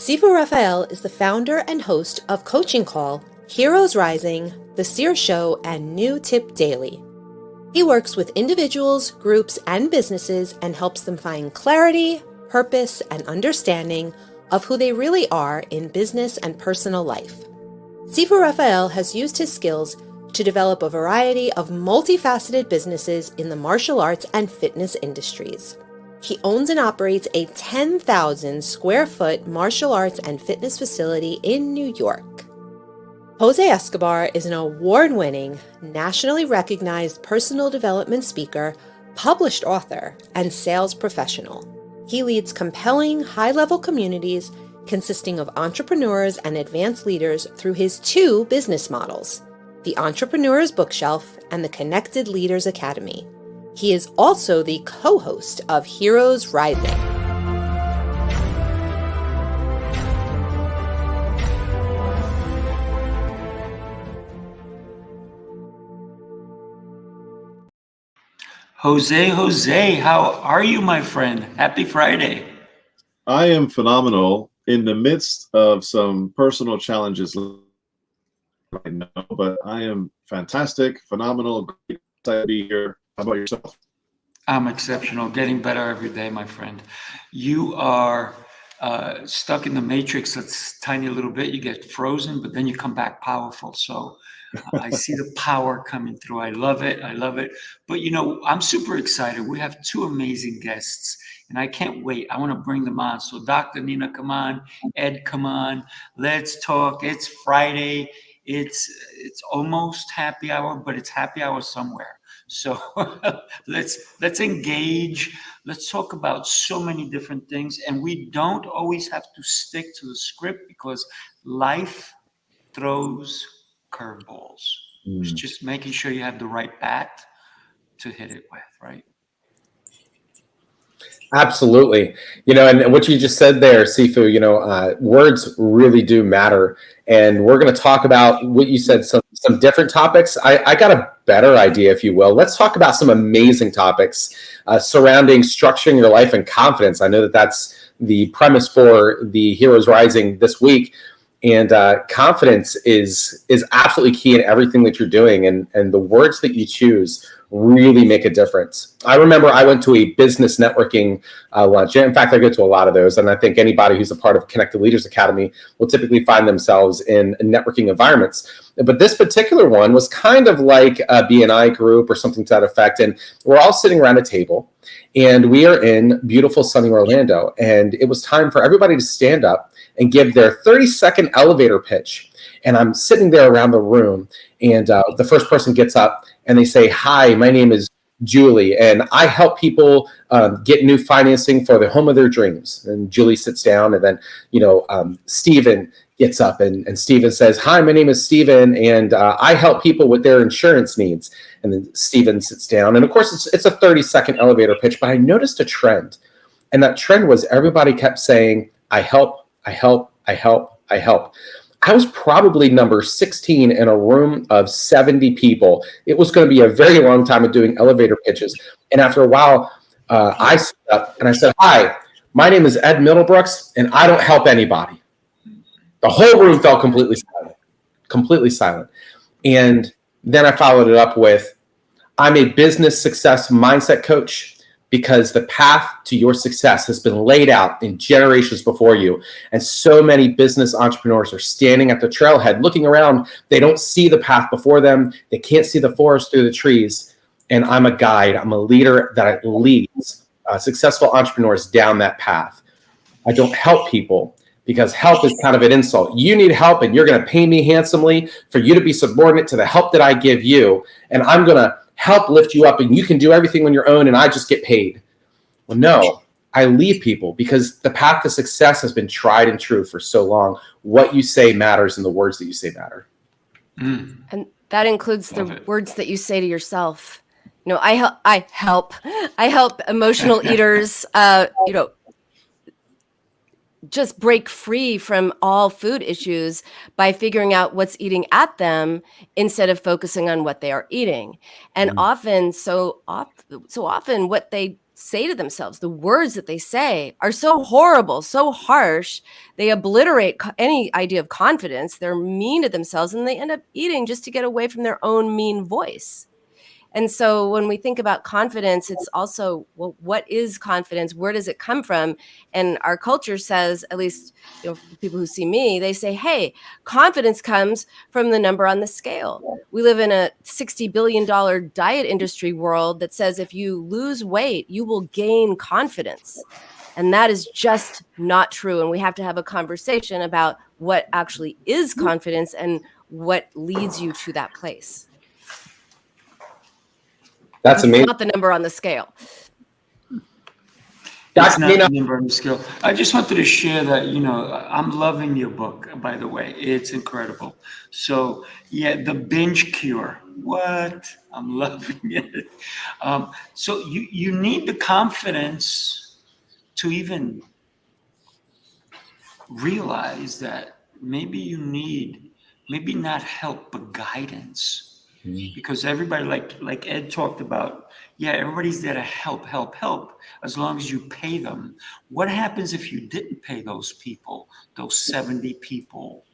Savelle-Rocklin is the founder and host of Coaching Call, Heroes Rising, The Seer Show, and New Tip Daily. He works with individuals, groups, and businesses and helps them find clarity, purpose, and understanding of who they really are in business and personal life. Savelle-Rocklin has used his skills to develop a variety of multifaceted businesses in the martial arts and fitness industries. He owns and operates a 10,000 square foot martial arts and fitness facility in New York. Jose Escobar is an award-winning, nationally recognized personal development speaker, published author, and sales professional. He leads compelling, high-level communities consisting of entrepreneurs and advanced leaders through his two business models, the Entrepreneur's Bookshelf and the Connected Leaders Academy. He is also the co-host of Heroes Rising. Jose, how are you, my friend? Happy Friday. I am phenomenal in the midst of some personal challenges right now, but I am fantastic, phenomenal, great to be here. How about yourself? I'm exceptional, getting better every day, my friend. You are stuck in the matrix that's tiny little bit. You get frozen, but then you come back powerful. So I see the power coming through. I love it. But, I'm super excited. We have two amazing guests, and I can't wait. I want to bring them on. So Dr. Nina, come on. Ed, come on. Let's talk. It's Friday. It's almost happy hour, but it's happy hour somewhere. So let's engage. Let's talk about so many different things. And we don't always have to stick to the script because life throws curveballs. It's just making sure you have the right bat to hit it with, right? Absolutely. And what you just said there, Sifu, words really do matter. And we're going to talk about what you said, some different topics. I got a better idea, if you will. Let's talk about some amazing topics surrounding structuring your life and confidence. I know that that's the premise for the Heroes Rising this week. And confidence is absolutely key in everything that you're doing. And the words that you choose really make a difference. I remember I went to a business networking lunch. In fact, I go to a lot of those. And I think anybody who's a part of Connected Leaders Academy will typically find themselves in networking environments. But this particular one was kind of like a BNI group or something to that effect. And we're all sitting around a table. And we are in beautiful sunny Orlando. And it was time for everybody to stand up and give their 30-second elevator pitch. And I'm sitting there around the room. And the first person gets up and they say, "Hi, my name is Julie, and I help people get new financing for the home of their dreams." And Julie sits down, and then, Stephen gets up and Stephen says, "Hi, my name is Stephen, and I help people with their insurance needs." And then Stephen sits down. And of course, it's a 30-second elevator pitch, but I noticed a trend. And that trend was everybody kept saying, "I help, I help, I help, I help." I was probably number 16 in a room of 70 people. It was going to be a very long time of doing elevator pitches. And after a while, I stood up and I said, "Hi, my name is Ed Middlebrooks, and I don't help anybody." The whole room fell completely silent. And then I followed it up with, "I'm a business success mindset coach, because the path to your success has been laid out in generations before you. And so many business entrepreneurs are standing at the trailhead looking around. They don't see the path before them. They can't see the forest through the trees. And I'm a guide. I'm a leader that leads successful entrepreneurs down that path. I don't help people because help is kind of an insult. You need help, and you're going to pay me handsomely for you to be subordinate to the help that I give you. And I'm going to help lift you up, and you can do everything on your own, and I just get paid." Well, no, I lead people because the path to success has been tried and true for so long. What you say matters, and the words that you say matter. And that includes the words that you say to yourself. I help emotional eaters, just break free from all food issues by figuring out what's eating at them instead of focusing on what they are eating. And often what they say to themselves, the words that they say are so horrible, so harsh. They obliterate any idea of confidence. They're mean to themselves, and they end up eating just to get away from their own mean voice. And so when we think about confidence, it's also, well, what is confidence? Where does it come from? And our culture says, at least, people who see me, they say, hey, confidence comes from the number on the scale. We live in a $60 billion diet industry world that says if you lose weight, you will gain confidence. And that is just not true. And we have to have a conversation about what actually is confidence and what leads you to that place. That's amazing. It's not the number on the scale. It's not the number on the scale. I just wanted to share that, I'm loving your book, by the way. It's incredible. So, yeah, the binge cure. What? I'm loving it. So you need the confidence to even realize that maybe you need, maybe not help, but guidance. Because everybody, like Ed talked about, everybody's there to help, as long as you pay them. What happens if you didn't pay those people, those 70 people?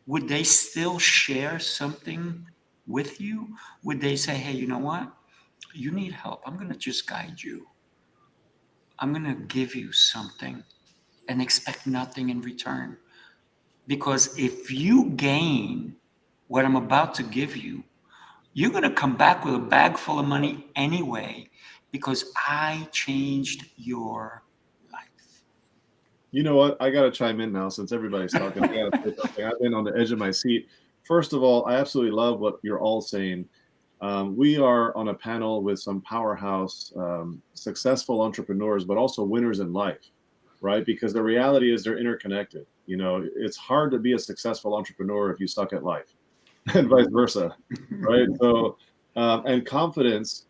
Would they still share something with you? Would they say, hey, you know what? You need help. I'm going to just guide you. I'm going to give you something and expect nothing in return. Because if you gain what I'm about to give you, you're going to come back with a bag full of money anyway, because I changed your life. You know what? I got to chime in now since everybody's talking. I've been on the edge of my seat. First of all, I absolutely love what you're all saying. We are on a panel with some powerhouse, successful entrepreneurs, but also winners in life, right? Because the reality is they're interconnected. It's hard to be a successful entrepreneur if you suck at life. And vice versa, right? So, and confidence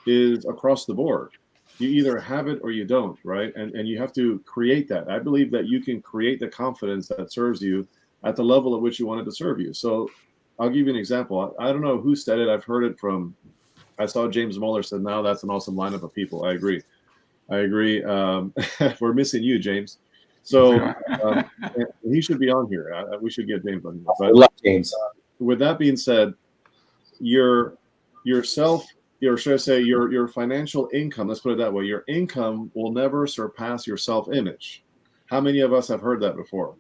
is across the board. You either have it or you don't, right? And you have to create that. I believe that you can create the confidence that serves you at the level at which you want it to serve you. So I'll give you an example. I don't know who said it. I've heard it from, I saw James Muller said, now that's an awesome lineup of people. I agree. We're missing you, James. So he should be on here. We should get James on here. But, I love James. With that being said, your financial income, let's put it that way, your income will never surpass your self-image. How many of us have heard that before?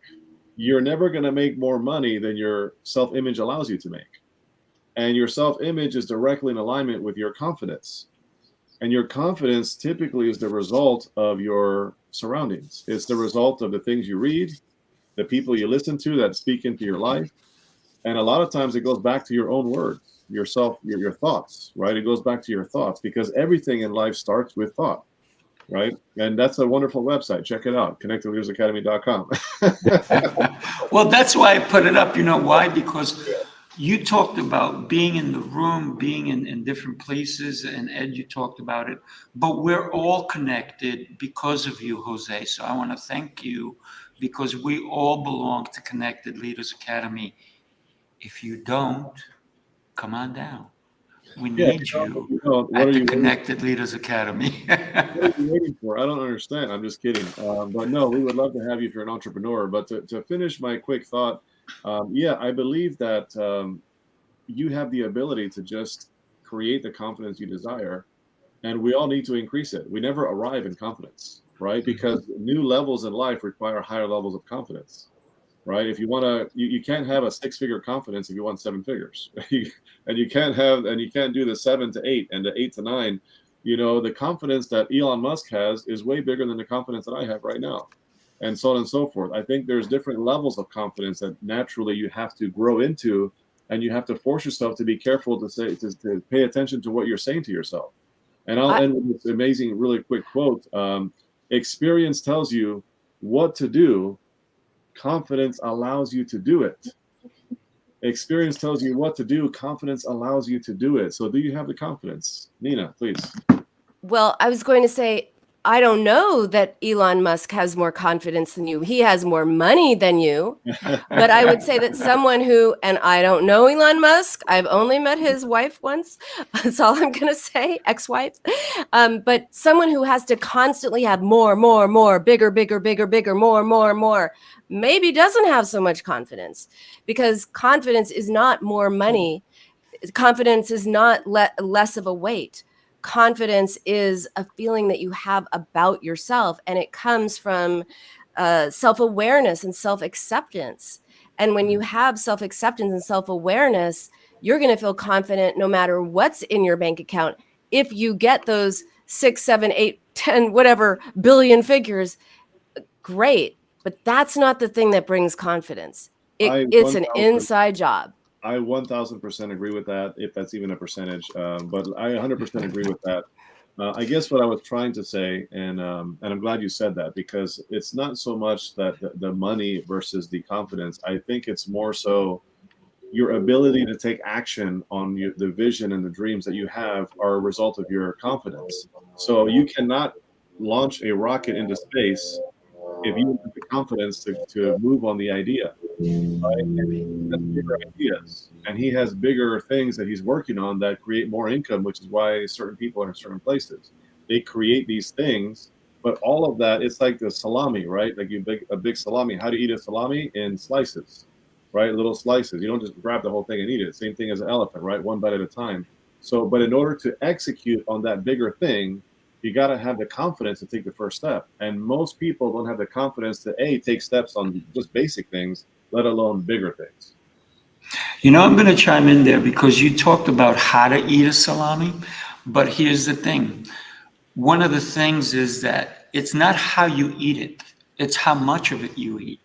You're never going to make more money than your self-image allows you to make. And your self-image is directly in alignment with your confidence. And your confidence typically is the result of your surroundings. It's the result of the things you read, the people you listen to that speak into your life. And a lot of times it goes back to your own words, your thoughts, right? It goes back to your thoughts, because everything in life starts with thought, right? And that's a wonderful website. Check it out, connectedleadersacademy.com. Well, that's why I put it up. You know why? Because you talked about being in the room, being in different places, and Ed, you talked about it. But we're all connected because of you, Jose. So I want to thank you, because we all belong to Connected Leaders Academy. If you don't, come on down. We need you at the Connected Leaders Academy. What are you waiting for? I don't understand. I'm just kidding. But no, we would love to have you if you're an entrepreneur. But to finish my quick thought, I believe that you have the ability to just create the confidence you desire, and we all need to increase it. We never arrive in confidence, right? Because new levels in life require higher levels of confidence. Right? If you want to, you can't have a 6-figure confidence if you want 7 figures, and you can't do the 7 to 8 and the 8 to 9. The confidence that Elon Musk has is way bigger than the confidence that I have right now, and so on and so forth. I think there's different levels of confidence that naturally you have to grow into, and you have to force yourself to be careful to pay attention to what you're saying to yourself. And I'll end with this amazing, really quick quote. Experience tells you what to do. Confidence allows you to do it. Experience tells you what to do. Confidence allows you to do it. So do you have the confidence? Nina, please. Well, I was going to say, I don't know that Elon Musk has more confidence than you. He has more money than you. But I would say that someone who, and I don't know Elon Musk, I've only met his wife once. That's all I'm going to say, ex-wife. But someone who has to constantly have more, bigger, more, maybe doesn't have so much confidence, because confidence is not more money. Confidence is not less of a weight. Confidence is a feeling that you have about yourself, and it comes from self-awareness and self-acceptance. And when you have self-acceptance and self-awareness, you're going to feel confident no matter what's in your bank account. If you get those 6, 7, 8, 10, whatever billion figures, great. But that's not the thing that brings confidence. It's an inside job. I 1000% agree with that, if that's even a percentage. But I 100% agree with that. I guess what I was trying to say, and I'm glad you said that, because it's not so much that the money versus the confidence. I think it's more so your ability to take action on the vision and the dreams that you have are a result of your confidence. So you cannot launch a rocket into space if you have the confidence to move on the idea, right? And he has bigger ideas, and he has bigger things that he's working on that create more income, which is why certain people are in certain places. They create these things, but all of that, it's like the salami, right? Like a big salami. How do you eat a salami? In slices, right? Little slices. You don't just grab the whole thing and eat it. Same thing as an elephant, right? One bite at a time. So, but in order to execute on that bigger thing, you got to have the confidence to take the first step. And most people don't have the confidence to take steps on just basic things, let alone bigger things. You know, I'm going to chime in there because you talked about how to eat a salami, but here's the thing. One of the things is that it's not how you eat it, it's how much of it you eat.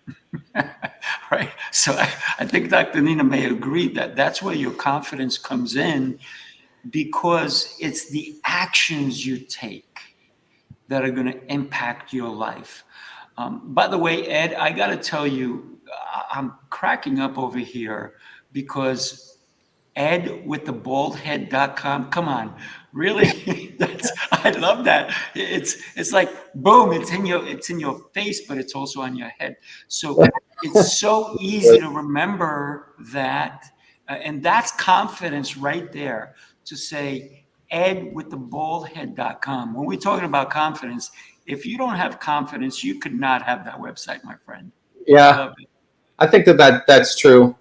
Right? So I think Dr. Nina may agree that that's where your confidence comes in, because it's the actions you take that are going to impact your life. By the way, Ed, I got to tell you, I'm cracking up over here because Ed with the baldhead.com. Come on, really? I love that. It's like boom, it's in your face, but it's also on your head. So it's so easy to remember that, and that's confidence right there. To say Ed with the baldhead.com. When we're talking about confidence, if you don't have confidence, you could not have that website, my friend. Yeah, I think that's true.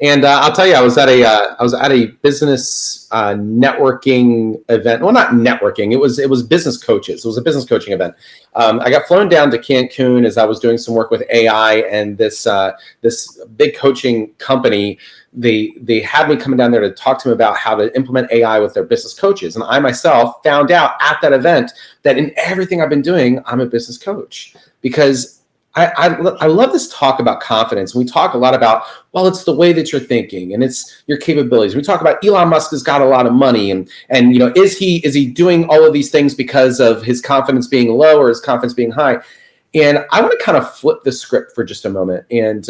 And I'll tell you, I was at a business networking event. Well, not networking. It was business coaches. It was a business coaching event. I got flown down to Cancun as I was doing some work with AI, and this big coaching company. They had me coming down there to talk to them about how to implement AI with their business coaches. And I myself found out at that event that in everything I've been doing, I'm a business coach, because I love this talk about confidence. We talk a lot about, well, it's the way that you're thinking and it's your capabilities. We talk about Elon Musk has got a lot of money, and you know, is he doing all of these things because of his confidence being low or his confidence being high? And I want to kind of flip the script for just a moment and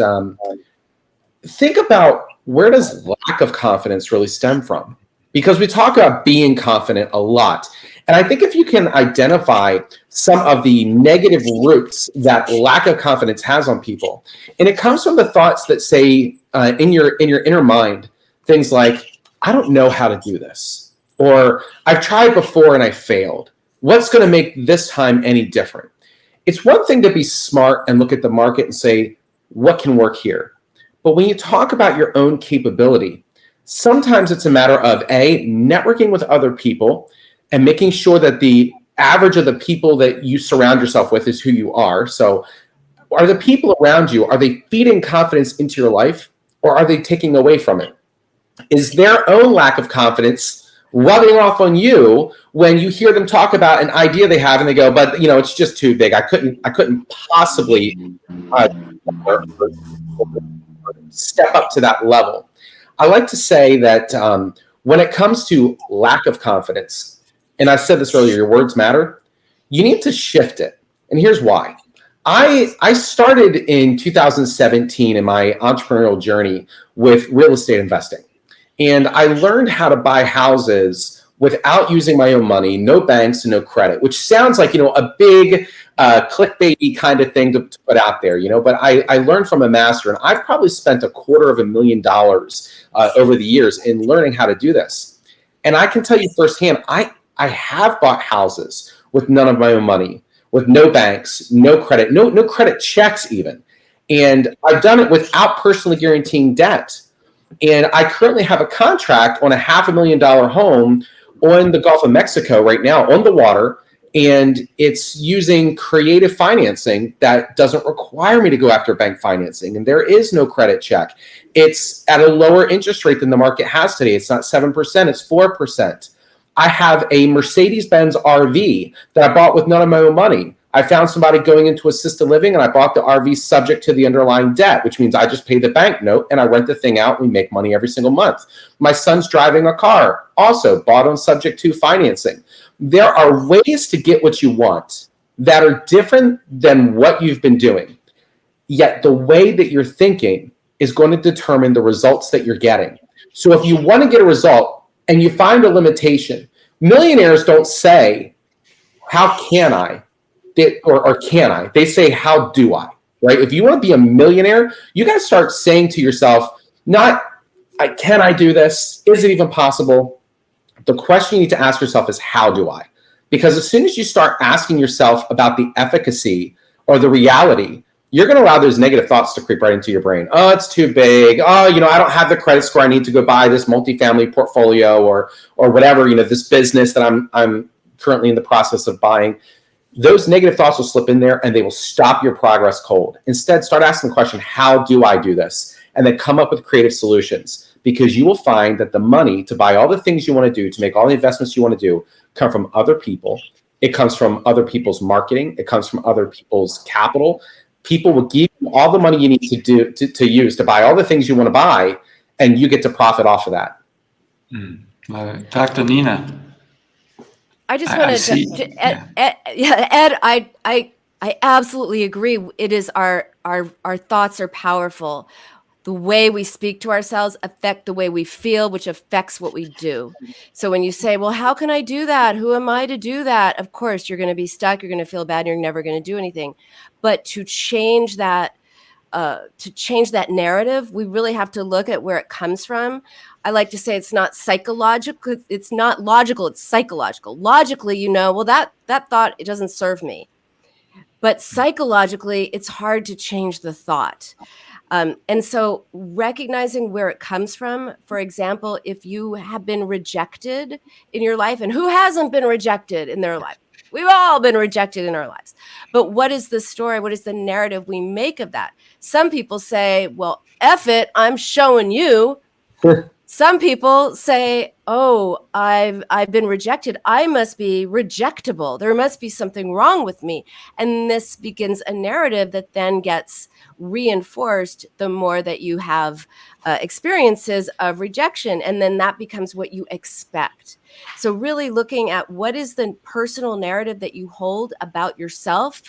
think about, where does lack of confidence really stem from? Because we talk about being confident a lot. And I think if you can identify some of the negative roots that lack of confidence has on people, and it comes from the thoughts that say in your inner mind, things like, I don't know how to do this, or I've tried before and I failed. What's going to make this time any different? It's one thing to be smart and look at the market and say, what can work here? But when you talk about your own capability, sometimes it's a matter of networking with other people and making sure that the average of the people that you surround yourself with is who you are. So are the people around you, are they feeding confidence into your life, or are they taking away from it? Is their own lack of confidence rubbing off on you when you hear them talk about an idea they have and they go, but you know, it's just too big. I couldn't possibly step up to that level. I like to say that when it comes to lack of confidence, and I said this earlier, your words matter, you need to shift it. And here's why. I started in 2017 in my entrepreneurial journey with real estate investing. And I learned how to buy houses without using my own money, no banks, no credit, which sounds like, a big clickbaity kind of thing to put out there, but I learned from a master, and I've probably spent $250,000 over the years in learning how to do this. And I can tell you firsthand, I have bought houses with none of my own money, with no banks, no credit, no credit checks even. And I've done it without personally guaranteeing debt. And I currently have a contract on a $500,000 home on the Gulf of Mexico right now on the water. And it's using creative financing that doesn't require me to go after bank financing. And there is no credit check. It's at a lower interest rate than the market has today. It's not 7%, it's 4%. I have a Mercedes-Benz RV that I bought with none of my own money. I found somebody going into assisted living, and I bought the RV subject to the underlying debt, which means I just pay the bank note and I rent the thing out and we make money every single month. My son's driving a car, also bought on subject to financing. There are ways to get what you want that are different than what you've been doing. Yet the way that you're thinking is going to determine the results that you're getting. So if you want to get a result and you find a limitation, millionaires don't say, how can I? Or can I? They say, how do I? Right? If you want to be a millionaire, you got to start saying to yourself, not, can I do this? Is it even possible? The question you need to ask yourself is, how do I? Because as soon as you start asking yourself about the efficacy or the reality, you're going to allow those negative thoughts to creep right into your brain. Oh, it's too big. Oh, I don't have the credit score I need to go buy this multifamily portfolio or whatever, this business that I'm currently in the process of buying. Those negative thoughts will slip in there and they will stop your progress cold. Instead, start asking the question, how do I do this? And then come up with creative solutions, because you will find that the money to buy all the things you want to do, to make all the investments you want to do, come from other people. It comes from other people's marketing. It comes from other people's capital. People will give you all the money you need to use to buy all the things you want to buy, and you get to profit off of that. Dr. Nina. I just wanted to Ed, I absolutely agree. It is our thoughts are powerful. The way we speak to ourselves affect the way we feel, which affects what we do. So when you say, well, how can I do that? Who am I to do that? Of course, you're going to be stuck. You're going to feel bad. You're never going to do anything. But to change that narrative, we really have to look at where it comes from. I like to say it's not psychological. It's not logical. It's psychological. Logically, well, that thought, it doesn't serve me. But psychologically, it's hard to change the thought. And so recognizing where it comes from, for example, if you have been rejected in your life, and who hasn't been rejected in their life? We've all been rejected in our lives. But what is the story? What is the narrative we make of that? Some people say, well, F it, I'm showing you. Some people say, oh, I've been rejected. I must be rejectable. There must be something wrong with me. And this begins a narrative that then gets reinforced the more that you have experiences of rejection. And then that becomes what you expect. So really looking at what is the personal narrative that you hold about yourself.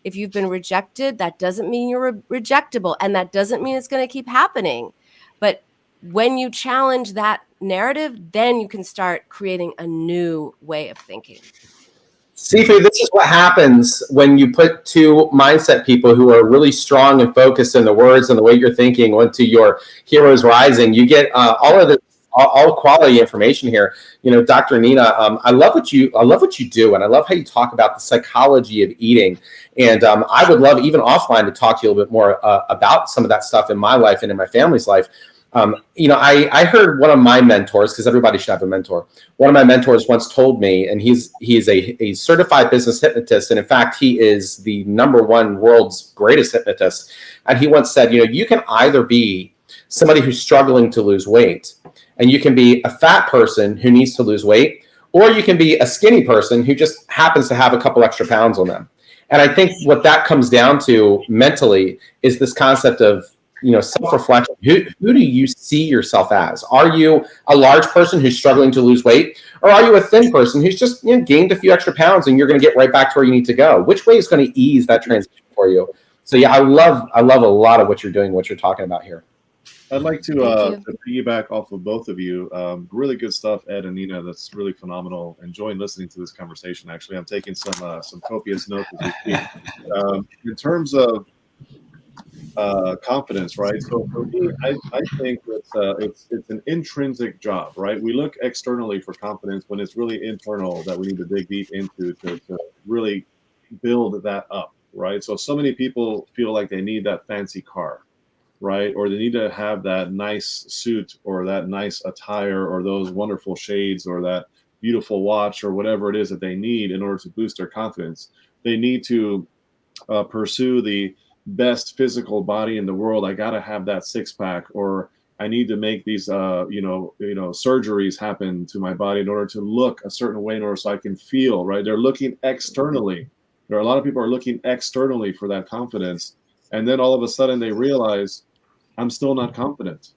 If you've been rejected, that doesn't mean you're rejectable. And that doesn't mean it's going to keep happening. But when you challenge that narrative, then you can start creating a new way of thinking. Sifu, this is what happens when you put two mindset people who are really strong and focused in the words and the way you're thinking onto your Heroes Rising. You get all quality information here. Dr. Nina, I love what you do, and I love how you talk about the psychology of eating. And I would love, even offline, to talk to you a little bit more about some of that stuff in my life and in my family's life. I heard one of my mentors, because everybody should have a mentor. One of my mentors once told me, and he's a certified business hypnotist, and in fact, he is the #1 world's greatest hypnotist. And he once said, you can either be somebody who's struggling to lose weight, and you can be a fat person who needs to lose weight, or you can be a skinny person who just happens to have a couple extra pounds on them. And I think what that comes down to mentally is this concept of self-reflection. Who do you see yourself as? Are you a large person who's struggling to lose weight? Or are you a thin person who's just gained a few extra pounds and you're going to get right back to where you need to go? Which way is going to ease that transition for you? So yeah, I love a lot of what you're doing, what you're talking about here. I'd like Thank to piggyback off of both of you. Really good stuff, Ed and Nina. That's really phenomenal. Enjoying listening to this conversation. Actually, I'm taking some copious notes as we speak. In terms of confidence, right? So for me, I think it's an intrinsic job, right? We look externally for confidence when it's really internal that we need to dig deep into to really build that up, right? So many people feel like they need that fancy car, right? Or they need to have that nice suit or that nice attire or those wonderful shades or that beautiful watch or whatever it is that they need in order to boost their confidence. They need to pursue the best physical body in the world. I got to have that six pack, or I need to make these surgeries happen to my body in order to look a certain way in order so I can feel, right? They're looking externally. There are a lot of people are looking externally for that confidence, and then all of a sudden they realize I'm still not confident.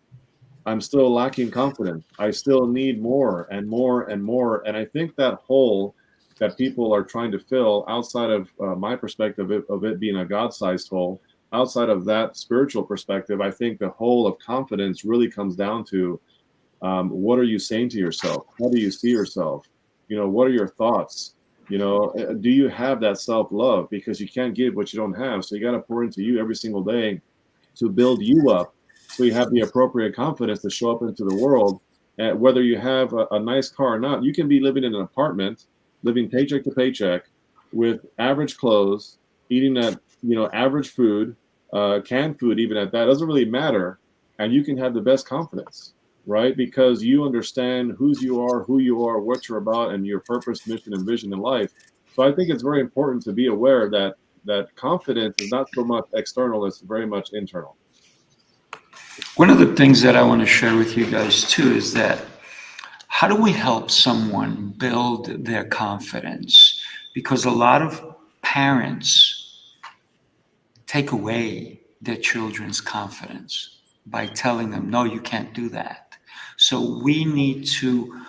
I'm still lacking confidence. I still need more and more and more. And I think that hole that people are trying to fill outside of my perspective of it being a God-sized hole, outside of that spiritual perspective, I think the hole of confidence really comes down to what are you saying to yourself? How do you see yourself? What are your thoughts? Do you have that self-love? Because you can't give what you don't have. So you got to pour into you every single day to build you up so you have the appropriate confidence to show up into the world. And whether you have a nice car or not, you can be living in an apartment, living paycheck to paycheck with average clothes, eating that, average food, canned food, even at that, doesn't really matter. And you can have the best confidence, right? Because you understand who you are, what you're about, and your purpose, mission, and vision in life. So I think it's very important to be aware that confidence is not so much external, it's very much internal. One of the things that I want to share with you guys too is that how do we help someone build their confidence? Because a lot of parents take away their children's confidence by telling them, no, you can't do that. So we need to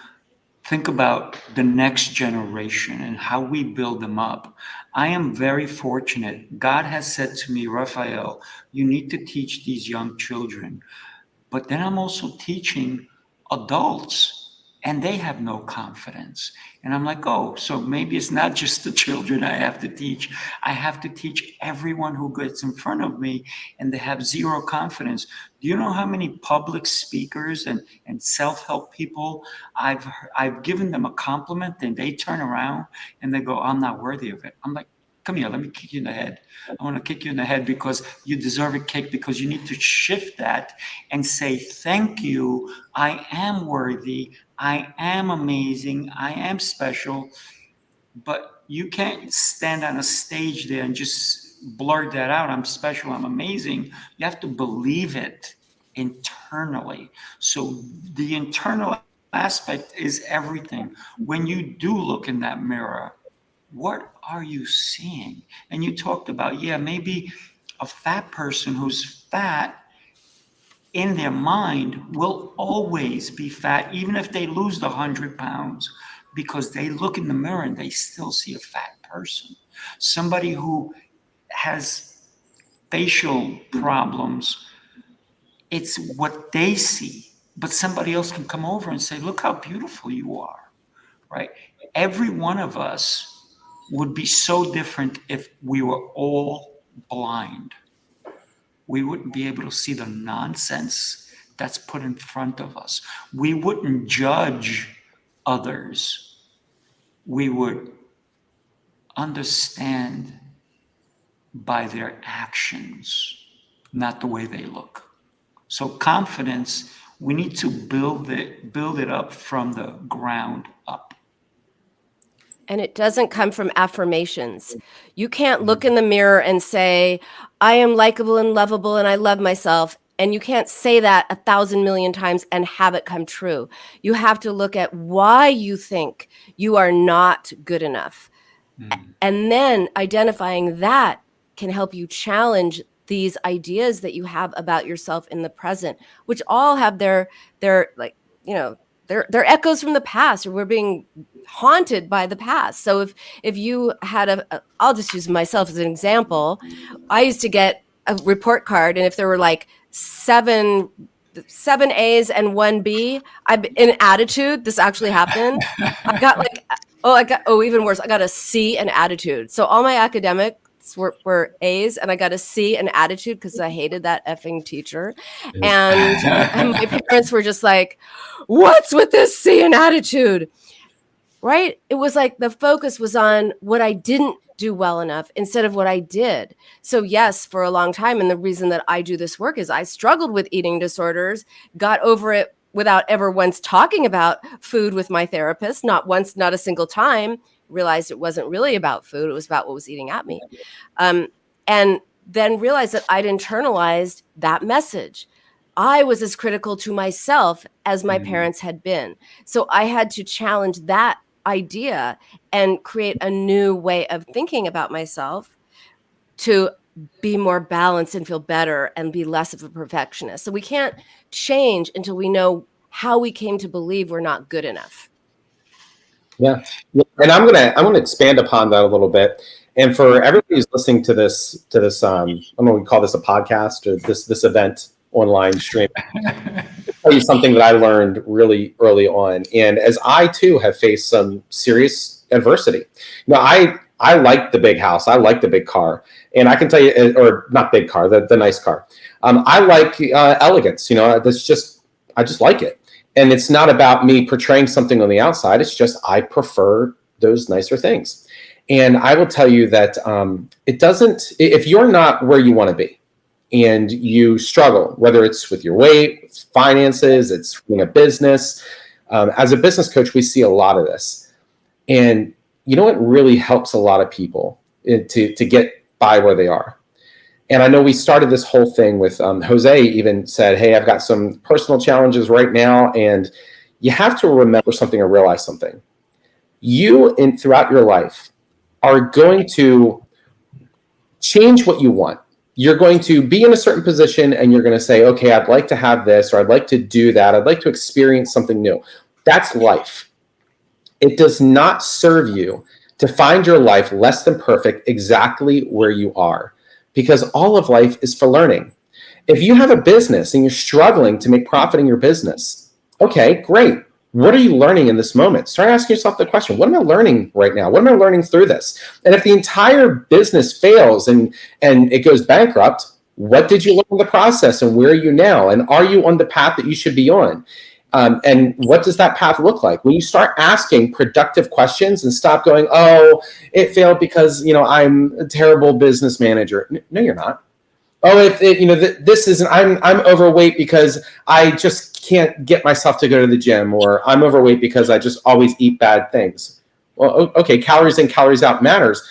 think about the next generation and how we build them up. I am very fortunate. God has said to me, Raphael, you need to teach these young children. But then I'm also teaching adults, and they have no confidence. And I'm like, oh, so maybe it's not just the children I have to teach. I have to teach everyone who gets in front of me, and they have zero confidence. Do you know how many public speakers and self-help people I've given them a compliment, and they turn around and they go, I'm not worthy of it. I'm like, come here, let me kick you in the head. I want to kick you in the head because you deserve a kick, because you need to shift that and say, thank you. I am worthy. I am amazing. I am special. But you can't stand on a stage there and just blurt that out. I'm special. I'm amazing. You have to believe it internally. So the internal aspect is everything. When you do look in that mirror, what are you seeing? And you talked about, maybe a fat person who's fat in their mind will always be fat, even if they lose the 100 pounds, because they look in the mirror and they still see a fat person. Somebody who has facial problems, it's what they see, but somebody else can come over and say, look how beautiful you are, right? Every one of us would be so different if we were all blind. We wouldn't be able to see the nonsense that's put in front of us. We wouldn't judge others. We would understand by their actions, not the way they look. So confidence, we need to build it up from the ground up. And it doesn't come from affirmations. You can't look in the mirror and say, I am likable and lovable and I love myself. And you can't say that 1,000 million times and have it come true. You have to look at why you think you are not good enough. And then identifying that can help you challenge these ideas that you have about yourself in the present, which all have their they're echoes from the past, or we're being haunted by the past. So if you had I'll just use myself as an example. I used to get a report card, and if there were like 7 7 A's and 1 B. I'm in attitude. This actually happened. I got even worse. I got a C in attitude. So all my academics were A's, and I got a C in attitude because I hated that effing teacher. And my parents were just like, "What's with this C in attitude?" Right? It was like the focus was on what I didn't do well enough instead of what I did. So yes, for a long time, and the reason that I do this work is I struggled with eating disorders, got over it without ever once talking about food with my therapist, not once, not a single time, realized it wasn't really about food, it was about what was eating at me. And then realized that I'd internalized that message. I was as critical to myself as my parents had been. So I had to challenge that idea and create a new way of thinking about myself to be more balanced and feel better and be less of a perfectionist. So we can't change until we know how we came to believe we're not good enough. Yeah. And I'm gonna expand upon that a little bit. And for everybody who's listening to this, I don't know, we call this a podcast or this event online stream. Tell you something that I learned really early on, and as I too have faced some serious adversity. I like the big house, I like the big car, and I can tell you, or not big car, the nice car. I like elegance. I just like it, and it's not about me portraying something on the outside. It's just I prefer those nicer things, and I will tell you that it doesn't. If you're not where you want to be, and you struggle, whether it's with your weight, finances, it's running a business. As a business coach, we see a lot of this. And you know what really helps a lot of people to get by where they are? And I know we started this whole thing with Jose even said, hey, I've got some personal challenges right now. And you have to remember something or realize something. You, throughout your life, are going to change what you want. You're going to be in a certain position and you're going to say, okay, I'd like to have this, or I'd like to do that. I'd like to experience something new. That's life. It does not serve you to find your life less than perfect exactly where you are, because all of life is for learning. If you have a business and you're struggling to make profit in your business, okay, great. What are you learning in this moment? Start asking yourself the question, what am I learning right now? What am I learning through this? And if the entire business fails and it goes bankrupt, what did you learn in the process and where are you now? And are you on the path that you should be on? And what does that path look like? When you start asking productive questions and stop going, oh, it failed because, I'm a terrible business manager. No, you're not. Oh, this isn't, I'm overweight because I just can't get myself to go to the gym, or I'm overweight because I just always eat bad things. Well, okay, calories in, calories out matters.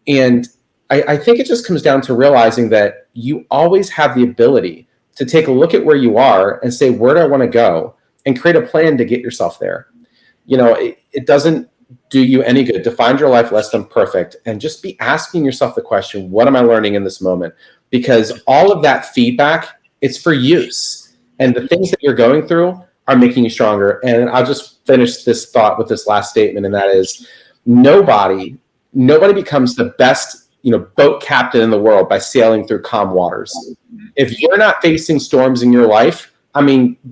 And I think it just comes down to realizing that you always have the ability to take a look at where you are and say, where do I want to go? And create a plan to get yourself there. It doesn't do you any good to find your life less than perfect and just be asking yourself the question, what am I learning in this moment? Because all of that feedback, it's for use. And the things that you're going through are making you stronger. And I'll just finish this thought with this last statement, and that is nobody becomes the best, boat captain in the world by sailing through calm waters. If you're not facing storms in your life,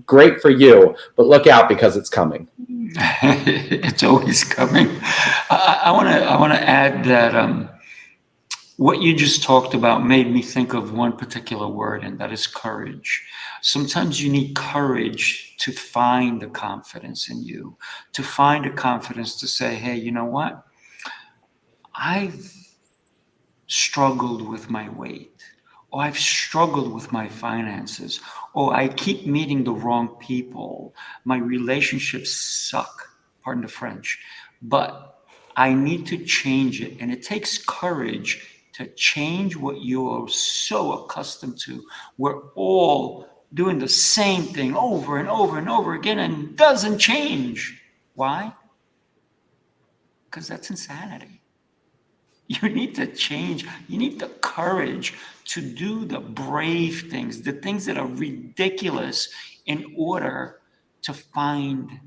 great for you, but look out because it's coming. It's always coming. I want to add that what you just talked about made me think of one particular word, and that is courage. Sometimes you need courage to find the confidence in you, to find the confidence to say, hey, you know what? I've struggled with my weight, or I've struggled with my finances, or I keep meeting the wrong people. My relationships suck, pardon the French, but I need to change it. And it takes courage to change what you are so accustomed to. We're all doing the same thing over and over and over again and doesn't change. Why? Because that's insanity. You need to change. You need the courage to do the brave things, the things that are ridiculous, in order to find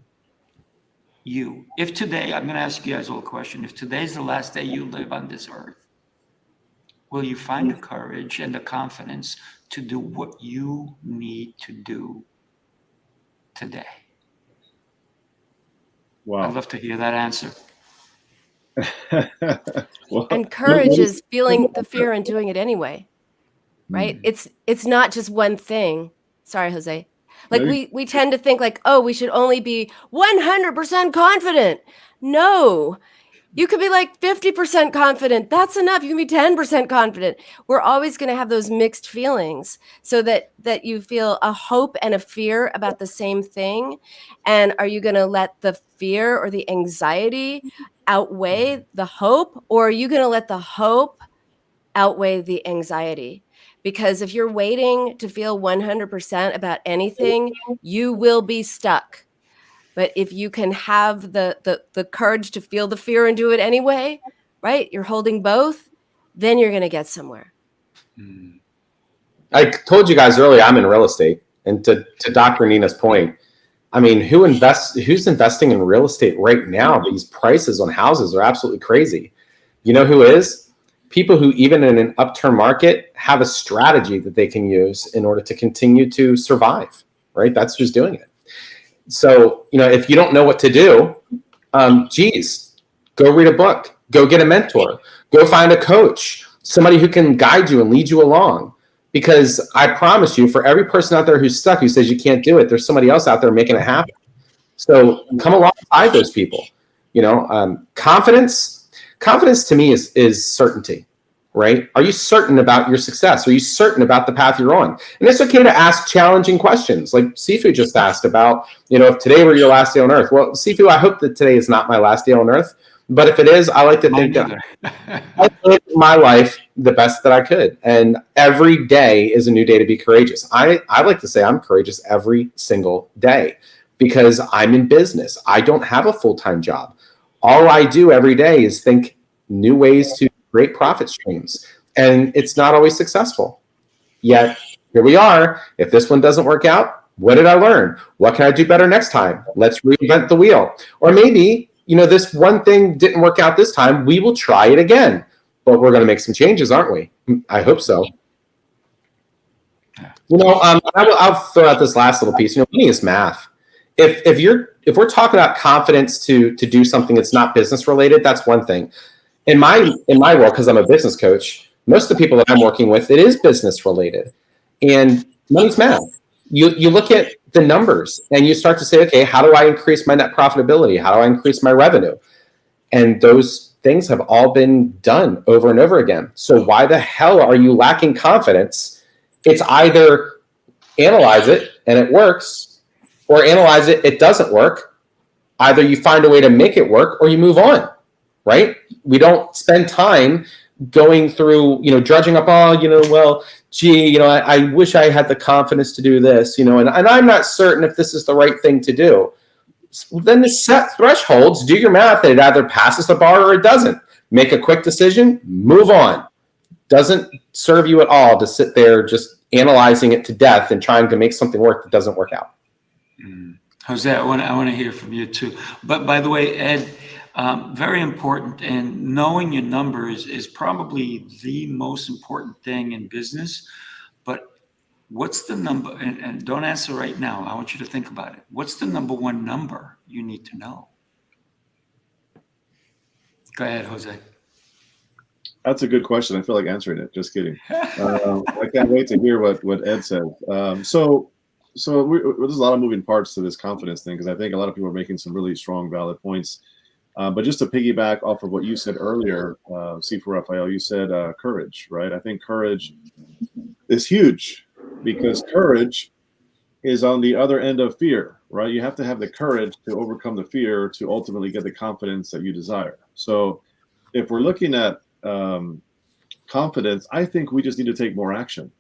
you. If today, I'm going to ask you guys all a question. If today's the last day you live on this earth, will you find the courage and the confidence to do what you need to do today? Wow. I'd love to hear that answer. Well, And courage let is feeling me- the fear and doing it anyway, right? Mm. It's not just one thing. Sorry, Jose. Like No, we tend to think like, oh, we should only be 100% confident. No. You could be like 50% confident. That's enough. You can be 10% confident. We're always going to have those mixed feelings so that you feel a hope and a fear about the same thing. And are you going to let the fear or the anxiety outweigh the hope, or are you going to let the hope outweigh the anxiety? Because if you're waiting to feel 100% about anything, you will be stuck. But if you can have the courage to feel the fear and do it anyway, right? You're holding both, then you're going to get somewhere. Mm. I told you guys earlier, I'm in real estate. And to Dr. Nina's point, I mean, who's investing in real estate right now? These prices on houses are absolutely crazy. You know who is? People who, even in an upturn market, have a strategy that they can use in order to continue to survive, right? That's who's doing it. So, if you don't know what to do, geez, go read a book, go get a mentor, go find a coach, somebody who can guide you and lead you along. Because I promise you, for every person out there who's stuck, who says you can't do it, there's somebody else out there making it happen. So come alongside those people. Confidence to me is certainty, right? Are you certain about your success? Are you certain about the path you're on? And it's okay to ask challenging questions, like Sifu just asked about, if today were your last day on earth. Well, Sifu, I hope that today is not my last day on earth. But if it is, I like to think that I lived my life the best that I could. And every day is a new day to be courageous. I like to say I'm courageous every single day because I'm in business. I don't have a full-time job. All I do every day is think new ways to create profit streams. And it's not always successful. Yet, here we are. If this one doesn't work out, what did I learn? What can I do better next time? Let's reinvent the wheel. Or maybe, this one thing didn't work out this time. We will try it again. But we're going to make some changes, aren't we? I hope so. I'll throw out this last little piece. Money is math. If we're talking about confidence to do something that's not business related, that's one thing. In my world, because I'm a business coach, most of the people that I'm working with, it is business related, and money's math. You look at the numbers and you start to say, okay, how do I increase my net profitability? How do I increase my revenue? And those things have all been done over and over again. So why the hell are you lacking confidence? It's either analyze it and it works, or analyze it, it doesn't work. Either you find a way to make it work or you move on, right? We don't spend time going through, drudging up, I wish I had the confidence to do this, and I'm not certain if this is the right thing to do. Then set thresholds, do your math, and it either passes the bar or it doesn't. Make a quick decision, move on. Doesn't serve you at all to sit there just analyzing it to death and trying to make something work that doesn't work out. Jose, I want to hear from you too. But by the way, Ed, very important, and knowing your numbers is probably the most important thing in business. But what's the number? And don't answer right now. I want you to think about it. What's the number one number you need to know? Go ahead, Jose. That's a good question. I feel like answering it. Just kidding. I can't wait to hear what Ed says. So there's a lot of moving parts to this confidence thing, because I think a lot of people are making some really strong, valid points. But just to piggyback off of what you said earlier, Sifu Raphael, you said courage, right? I think courage is huge, because courage is on the other end of fear, right? You have to have the courage to overcome the fear to ultimately get the confidence that you desire. So if we're looking at confidence, I think we just need to take more action.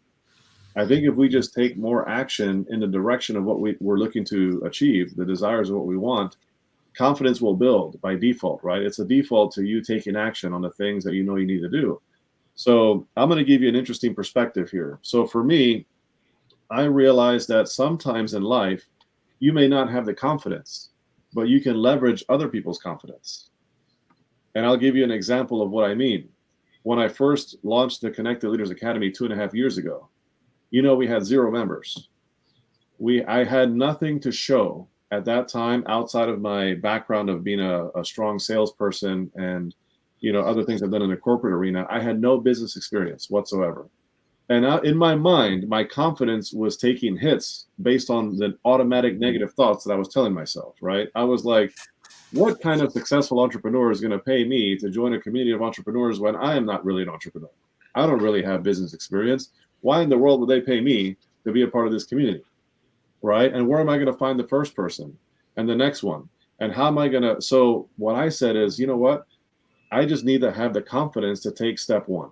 I think if we just take more action in the direction of what we're looking to achieve, the desires of what we want, confidence will build by default, right? It's a default to you taking action on the things that you know you need to do. So I'm going to give you an interesting perspective here. So for me, I realize that sometimes in life, you may not have the confidence, but you can leverage other people's confidence. And I'll give you an example of what I mean. When I first launched the Connected Leaders Academy 2.5 years ago, we had 0 members. I had nothing to show at that time outside of my background of being a strong salesperson and, other things I've done in the corporate arena. I had no business experience whatsoever. And in my mind, my confidence was taking hits based on the automatic negative thoughts that I was telling myself, right? I was like, what kind of successful entrepreneur is going to pay me to join a community of entrepreneurs when I am not really an entrepreneur? I don't really have business experience. Why in the world would they pay me to be a part of this community? Right? And where am I going to find the first person and the next one? And how am I going to? So what I said is, you know what? I just need to have the confidence to take step one.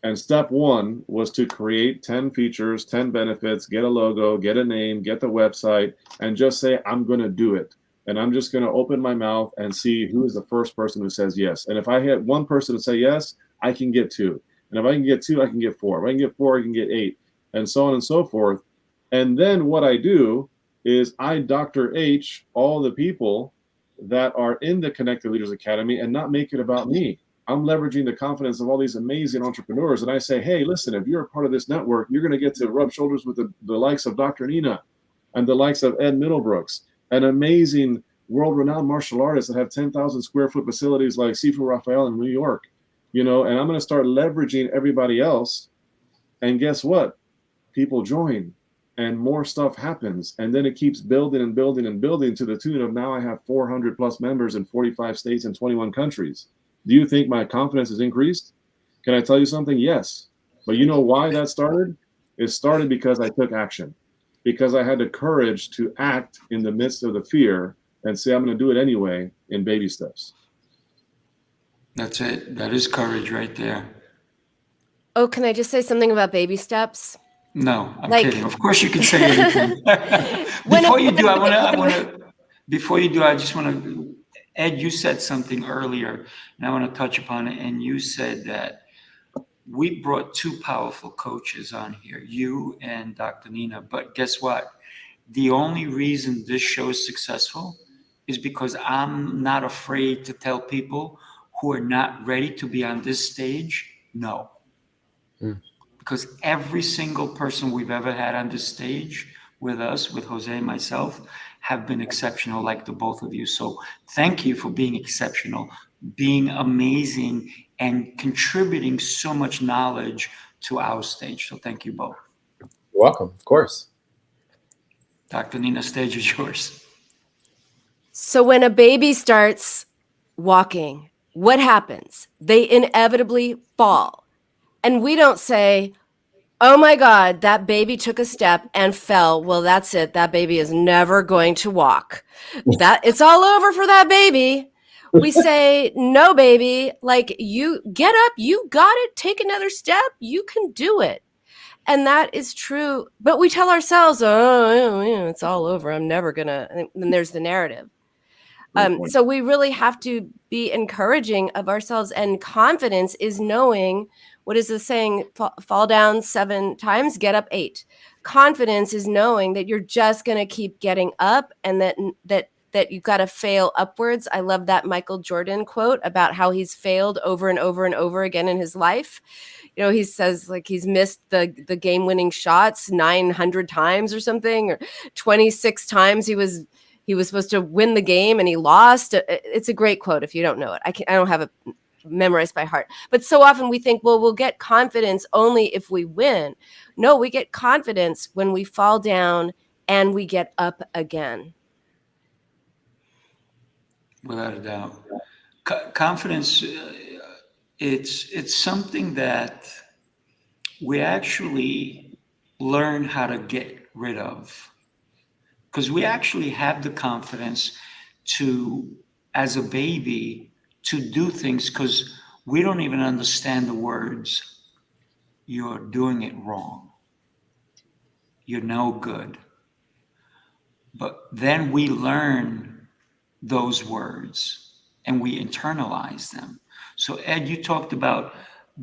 And step one was to create 10 features, 10 benefits, get a logo, get a name, get the website, and just say, I'm going to do it. And I'm just going to open my mouth and see who is the first person who says yes. And if I hit one person to say yes, I can get two. And if I can get two, I can get four. If I can get four, I can get eight, and so on and so forth. And then what I do is I Dr. H all the people that are in the Connected Leaders Academy and not make it about me. I'm leveraging the confidence of all these amazing entrepreneurs. And I say, hey, listen, if you're a part of this network, you're going to get to rub shoulders with the likes of Dr. Nina and the likes of Ed Middlebrooks, an amazing world-renowned martial artists that have 10,000 square foot facilities like Sifu Raphael in New York, and I'm going to start leveraging everybody else. And guess what? People join and more stuff happens. And then it keeps building and building and building to the tune of now I have 400 plus members in 45 states and 21 countries. Do you think my confidence has increased? Can I tell you something? Yes. But you know why that started? It started because I took action, because I had the courage to act in the midst of the fear and say, I'm going to do it anyway in baby steps. That's it. That is courage right there. Oh, can I just say something about baby steps? No, I'm kidding. Of course you can say anything. Before you do, I just want to, Ed, you said something earlier, and I want to touch upon it. And you said that we brought two powerful coaches on here, you and Dr. Nina. But guess what? The only reason this show is successful is because I'm not afraid to tell people who are not ready to be on this stage, no. Because every single person we've ever had on this stage with us, with Jose and myself, have been exceptional like the both of you. So thank you for being exceptional, being amazing, and contributing so much knowledge to our stage. So thank you both. You're welcome, of course. Dr. Nina, stage is yours. So when a baby starts walking, what happens? They inevitably fall. And we don't say, oh my God, that baby took a step and fell. Well, that's it. That baby is never going to walk. It's all over for that baby. We say, no, baby, like you get up, you got it, take another step, you can do it. And that is true. But we tell ourselves, oh, it's all over. I'm never gonna, and there's the narrative. So we really have to be encouraging of ourselves, and confidence is knowing, what is the saying? Fall down 7 times, get up 8. Confidence is knowing that you're just going to keep getting up, and that you've got to fail upwards. I love that Michael Jordan quote about how he's failed over and over and over again in his life. He says like he's missed the game-winning shots 900 times or something, or 26 times he was supposed to win the game and he lost. It's a great quote if you don't know it. I don't have it memorized by heart. But so often we think, well, we'll get confidence only if we win. No, we get confidence when we fall down and we get up again. Without a doubt. Confidence, it's something that we actually learn how to get rid of. Because we actually have the confidence to, as a baby, to do things because we don't even understand the words. You're doing it wrong. You're no good. But then we learn those words and we internalize them. So Ed, you talked about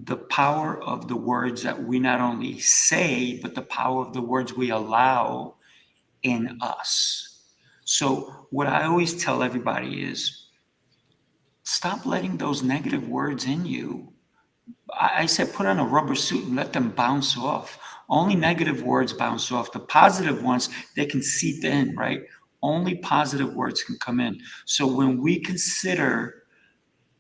the power of the words that we not only say, but the power of the words we allow in us. So what I always tell everybody is, stop letting those negative words in you I said, put on a rubber suit and let them bounce off. Only negative words bounce off. The positive ones, they can seep in, right? Only positive words can come in. So when we consider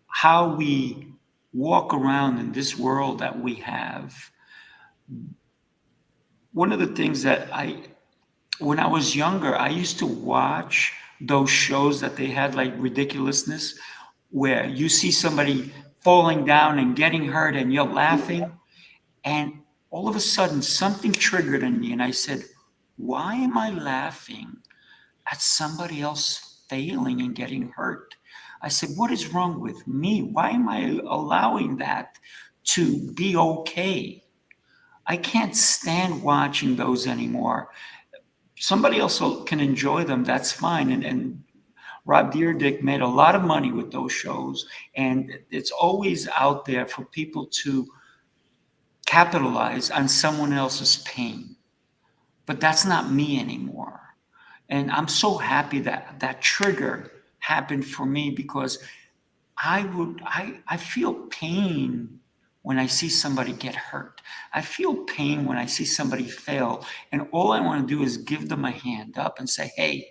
how we walk around in this world that we have, one of the things that when I was younger, I used to watch those shows that they had, like Ridiculousness, where you see somebody falling down and getting hurt and you're laughing. And all of a sudden, something triggered in me. And I said, why am I laughing at somebody else failing and getting hurt? I said, what is wrong with me? Why am I allowing that to be okay? I can't stand watching those anymore. Somebody else can enjoy them. That's fine. And Rob Dyrdek made a lot of money with those shows. And it's always out there for people to capitalize on someone else's pain. But that's not me anymore. And I'm so happy that that trigger happened for me, because I feel pain when I see somebody get hurt. I feel pain when I see somebody fail. And all I want to do is give them a hand up and say, hey,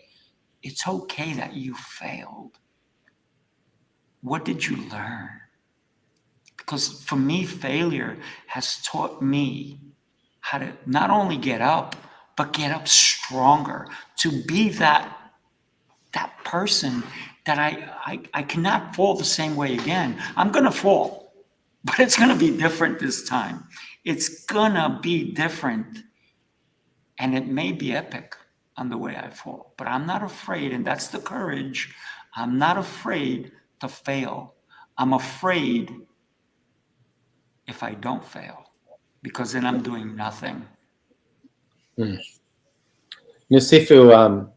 it's okay that you failed. What did you learn? Because for me, failure has taught me how to not only get up, but get up stronger, to be that person that I cannot fall the same way again. I'm going to fall, but it's going to be different this time. It's going to be different. And it may be epic on the way I fall, but I'm not afraid. And that's the courage. I'm not afraid to fail. I'm afraid if I don't fail, because then I'm doing nothing. Sifu,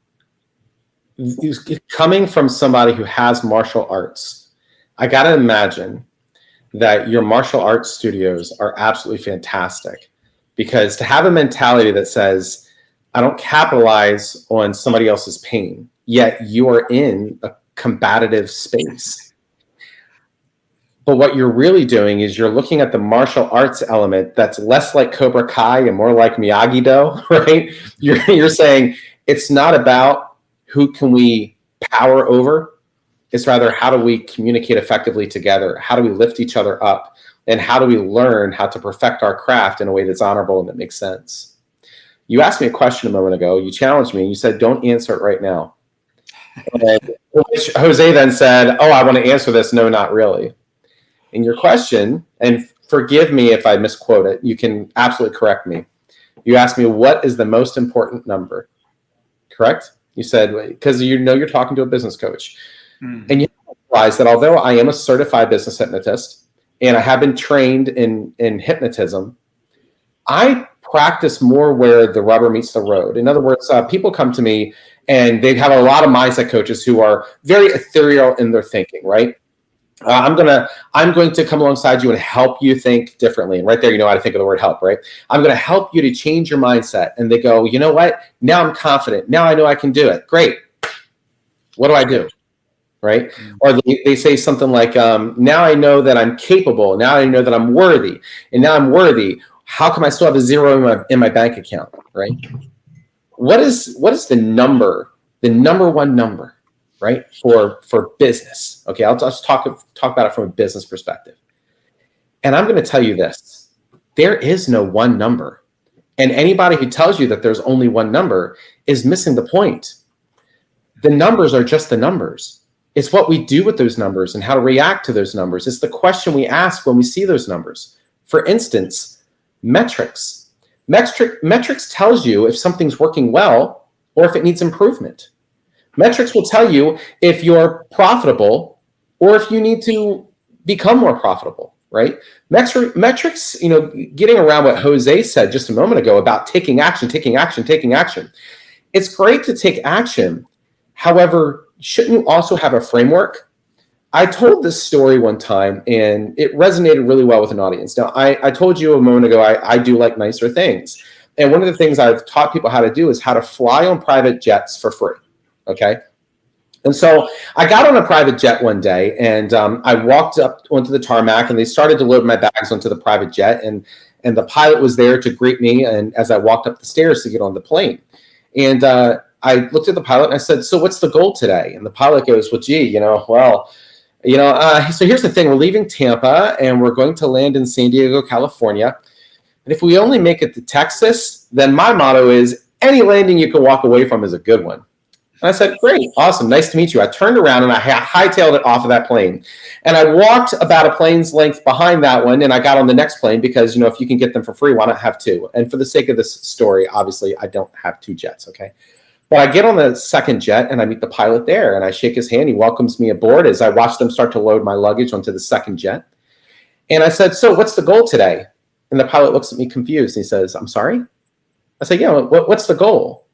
coming from somebody who has martial arts, I got to imagine that your martial arts studios are absolutely fantastic, because to have a mentality that says, I don't capitalize on somebody else's pain, yet you are in a combative space. But what you're really doing is you're looking at the martial arts element that's less like Cobra Kai and more like Miyagi-Do, right? You're saying it's not about who can we power over. It's rather, how do we communicate effectively together? How do we lift each other up? And how do we learn how to perfect our craft in a way that's honorable and that makes sense? You asked me a question a moment ago. You challenged me. You said, don't answer it right now. And which Jose then said, oh, I want to answer this. No, not really. In your question, and forgive me if I misquote it, you can absolutely correct me. You asked me, what is the most important number? Correct? You said, because you know you're talking to a business coach. And you realize that although I am a certified business hypnotist and I have been trained in hypnotism, I practice more where the rubber meets the road. In other words, people come to me and they have a lot of mindset coaches who are very ethereal in their thinking, right? I'm going to come alongside you and help you think differently. And right there, you know how to think of the word help, right? I'm going to help you to change your mindset. And they go, you know what? Now I'm confident. Now I know I can do it. Great. What do I do? Right? Or they say something like, now I know that I'm capable. Now I know that I'm worthy. And now I'm worthy. How come I still have a zero in my bank account? Right? What is the number one number? Right? For business. Okay, I'll just talk about it from a business perspective. And I'm going to tell you this. There is no one number. And anybody who tells you that there's only one number is missing the point. The numbers are just the numbers. It's what we do with those numbers and how to react to those numbers. It's the question we ask when we see those numbers. For instance, metrics. Metrics tells you if something's working well or if it needs improvement. Metrics will tell you if you're profitable or if you need to become more profitable, right? Metrics, getting around what Jose said just a moment ago about taking action. It's great to take action. However, shouldn't you also have a framework? I told this story one time and it resonated really well with an audience. Now, I told you a moment ago, I do like nicer things. And one of the things I've taught people how to do is how to fly on private jets for free. Okay. And so I got on a private jet one day, and I walked up onto the tarmac, and they started to load my bags onto the private jet, and the pilot was there to greet me, and as I walked up the stairs to get on the plane. And I looked at the pilot and I said, "So what's the goal today?" And the pilot goes, "Well, gee, so here's the thing. We're leaving Tampa, and we're going to land in San Diego, California. And if we only make it to Texas, then my motto is any landing you can walk away from is a good one." And I said, "Great, awesome, nice to meet you." I turned around and I hightailed it off of that plane. And I walked about a plane's length behind that one, and I got on the next plane because, if you can get them for free, why not have two? And for the sake of this story, obviously, I don't have two jets, okay? But I get on the second jet, and I meet the pilot there, and I shake his hand. He welcomes me aboard as I watch them start to load my luggage onto the second jet. And I said, "So what's the goal today?" And the pilot looks at me confused. He says, "I'm sorry?" I said, "Yeah, what's the goal?"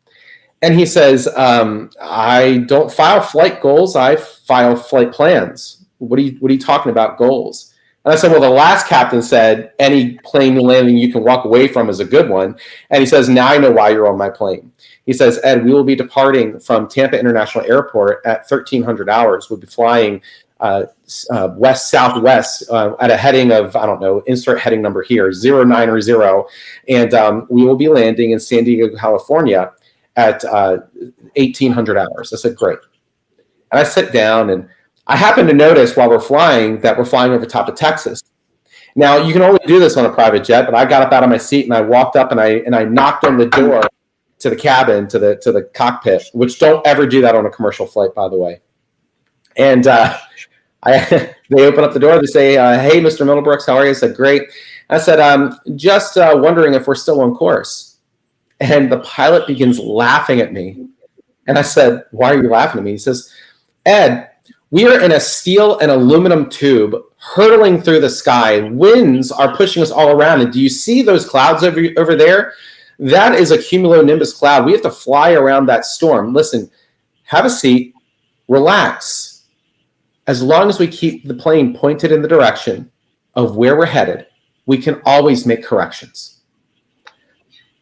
And he says, "I don't file flight goals. I file flight plans. What are you talking about goals?" And I said, "Well, the last captain said any plane landing you can walk away from is a good one." And he says, "Now I know why you're on my plane." He says, "Ed, we will be departing from Tampa International Airport at 1300 hours. We'll be flying west-southwest at a heading of, I don't know, insert heading number here, 090. And we will be landing in San Diego, California at 1800 hours. I said, "Great." And I sit down, and I happen to notice while we're flying that we're flying over top of Texas. Now, you can only do this on a private jet, but I got up out of my seat and I walked up and I knocked on the door to the cabin, to the cockpit, which don't ever do that on a commercial flight, by the way. And they open up the door. They say, "Hey, Mr. Middlebrooks, how are you?" I said, "Great." I said, "Just wondering if we're still on course." And the pilot begins laughing at me. And I said, "Why are you laughing at me?" He says, "Ed, we are in a steel and aluminum tube hurtling through the sky. Winds are pushing us all around. And do you see those clouds over there? That is a cumulonimbus cloud. We have to fly around that storm. Listen, have a seat, relax. As long as we keep the plane pointed in the direction of where we're headed, we can always make corrections."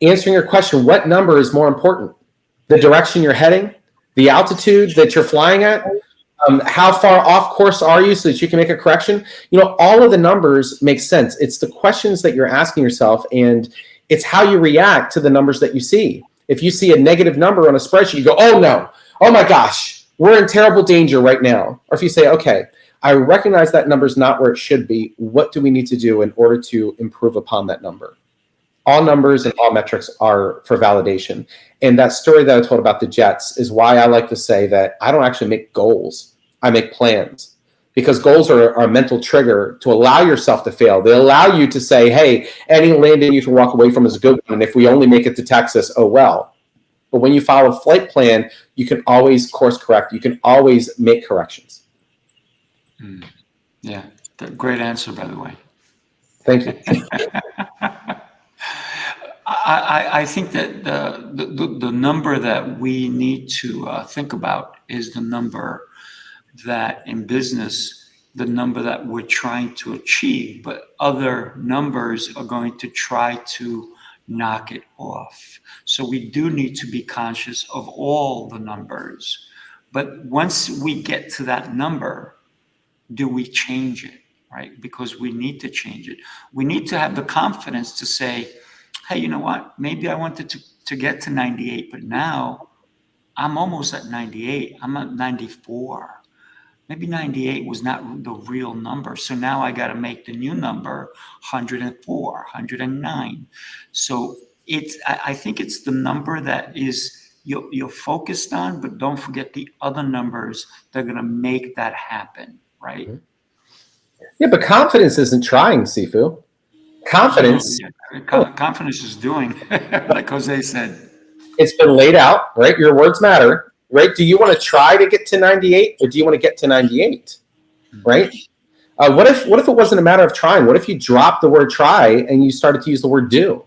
Answering your question, what number is more important? The direction you're heading, the altitude that you're flying at, how far off course are you so that you can make a correction? All of the numbers make sense. It's the questions that you're asking yourself, and it's how you react to the numbers that you see. If you see a negative number on a spreadsheet, you go, "Oh no, oh my gosh, we're in terrible danger right now." Or if you say, "Okay, I recognize that number's not where it should be. What do we need to do in order to improve upon that number?" All numbers and all metrics are for validation. And that story that I told about the jets is why I like to say that I don't actually make goals. I make plans. Because goals are a mental trigger to allow yourself to fail. They allow you to say, "Hey, any landing you can walk away from is a good one. And if we only make it to Texas, oh well." But when you follow a flight plan, you can always course correct. You can always make corrections. Yeah, great answer, by the way. Thank you. I think that the number that we need to think about is the number that in business, the number that we're trying to achieve, but other numbers are going to try to knock it off. So we do need to be conscious of all the numbers. But once we get to that number, do we change it, right? Because we need to change it. We need to have the confidence to say, "Hey, you know what? Maybe I wanted to get to 98, but now I'm almost at 98. I'm at 94. Maybe 98 was not the real number. So now I got to make the new number 104, 109. So I think it's the number that is you're focused on, but don't forget the other numbers that are going to make that happen, right? Yeah, but confidence isn't trying, Sifu. Confidence. Confidence is doing, like Jose said. It's been laid out, right? Your words matter, right? Do you want to try to get to 98 or do you want to get to 98, right? What if it wasn't a matter of trying? What if you dropped the word try and you started to use the word do,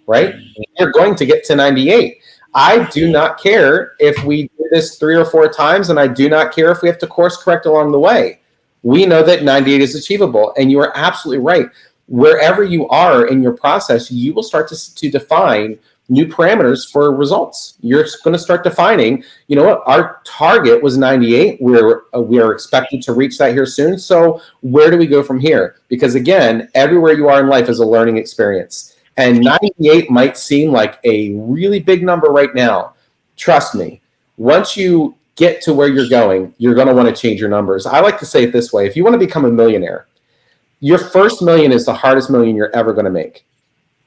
right? You're going to get to 98. I do not care if we do this 3 or 4 times, and I do not care if we have to course correct along the way. We know that 98 is achievable, and you are absolutely right. wherever you are in your process, you will start to define new parameters for results. You're going to start defining, you know what, our target was 98. We are expected to reach that here soon. So where do we go from here? Because again, everywhere you are in life is a learning experience. And 98 might seem like a really big number right now. Trust me, once you get to where you're going to want to change your numbers. I like to say it this way. If you want to become a millionaire, your first million is the hardest million you're ever going to make.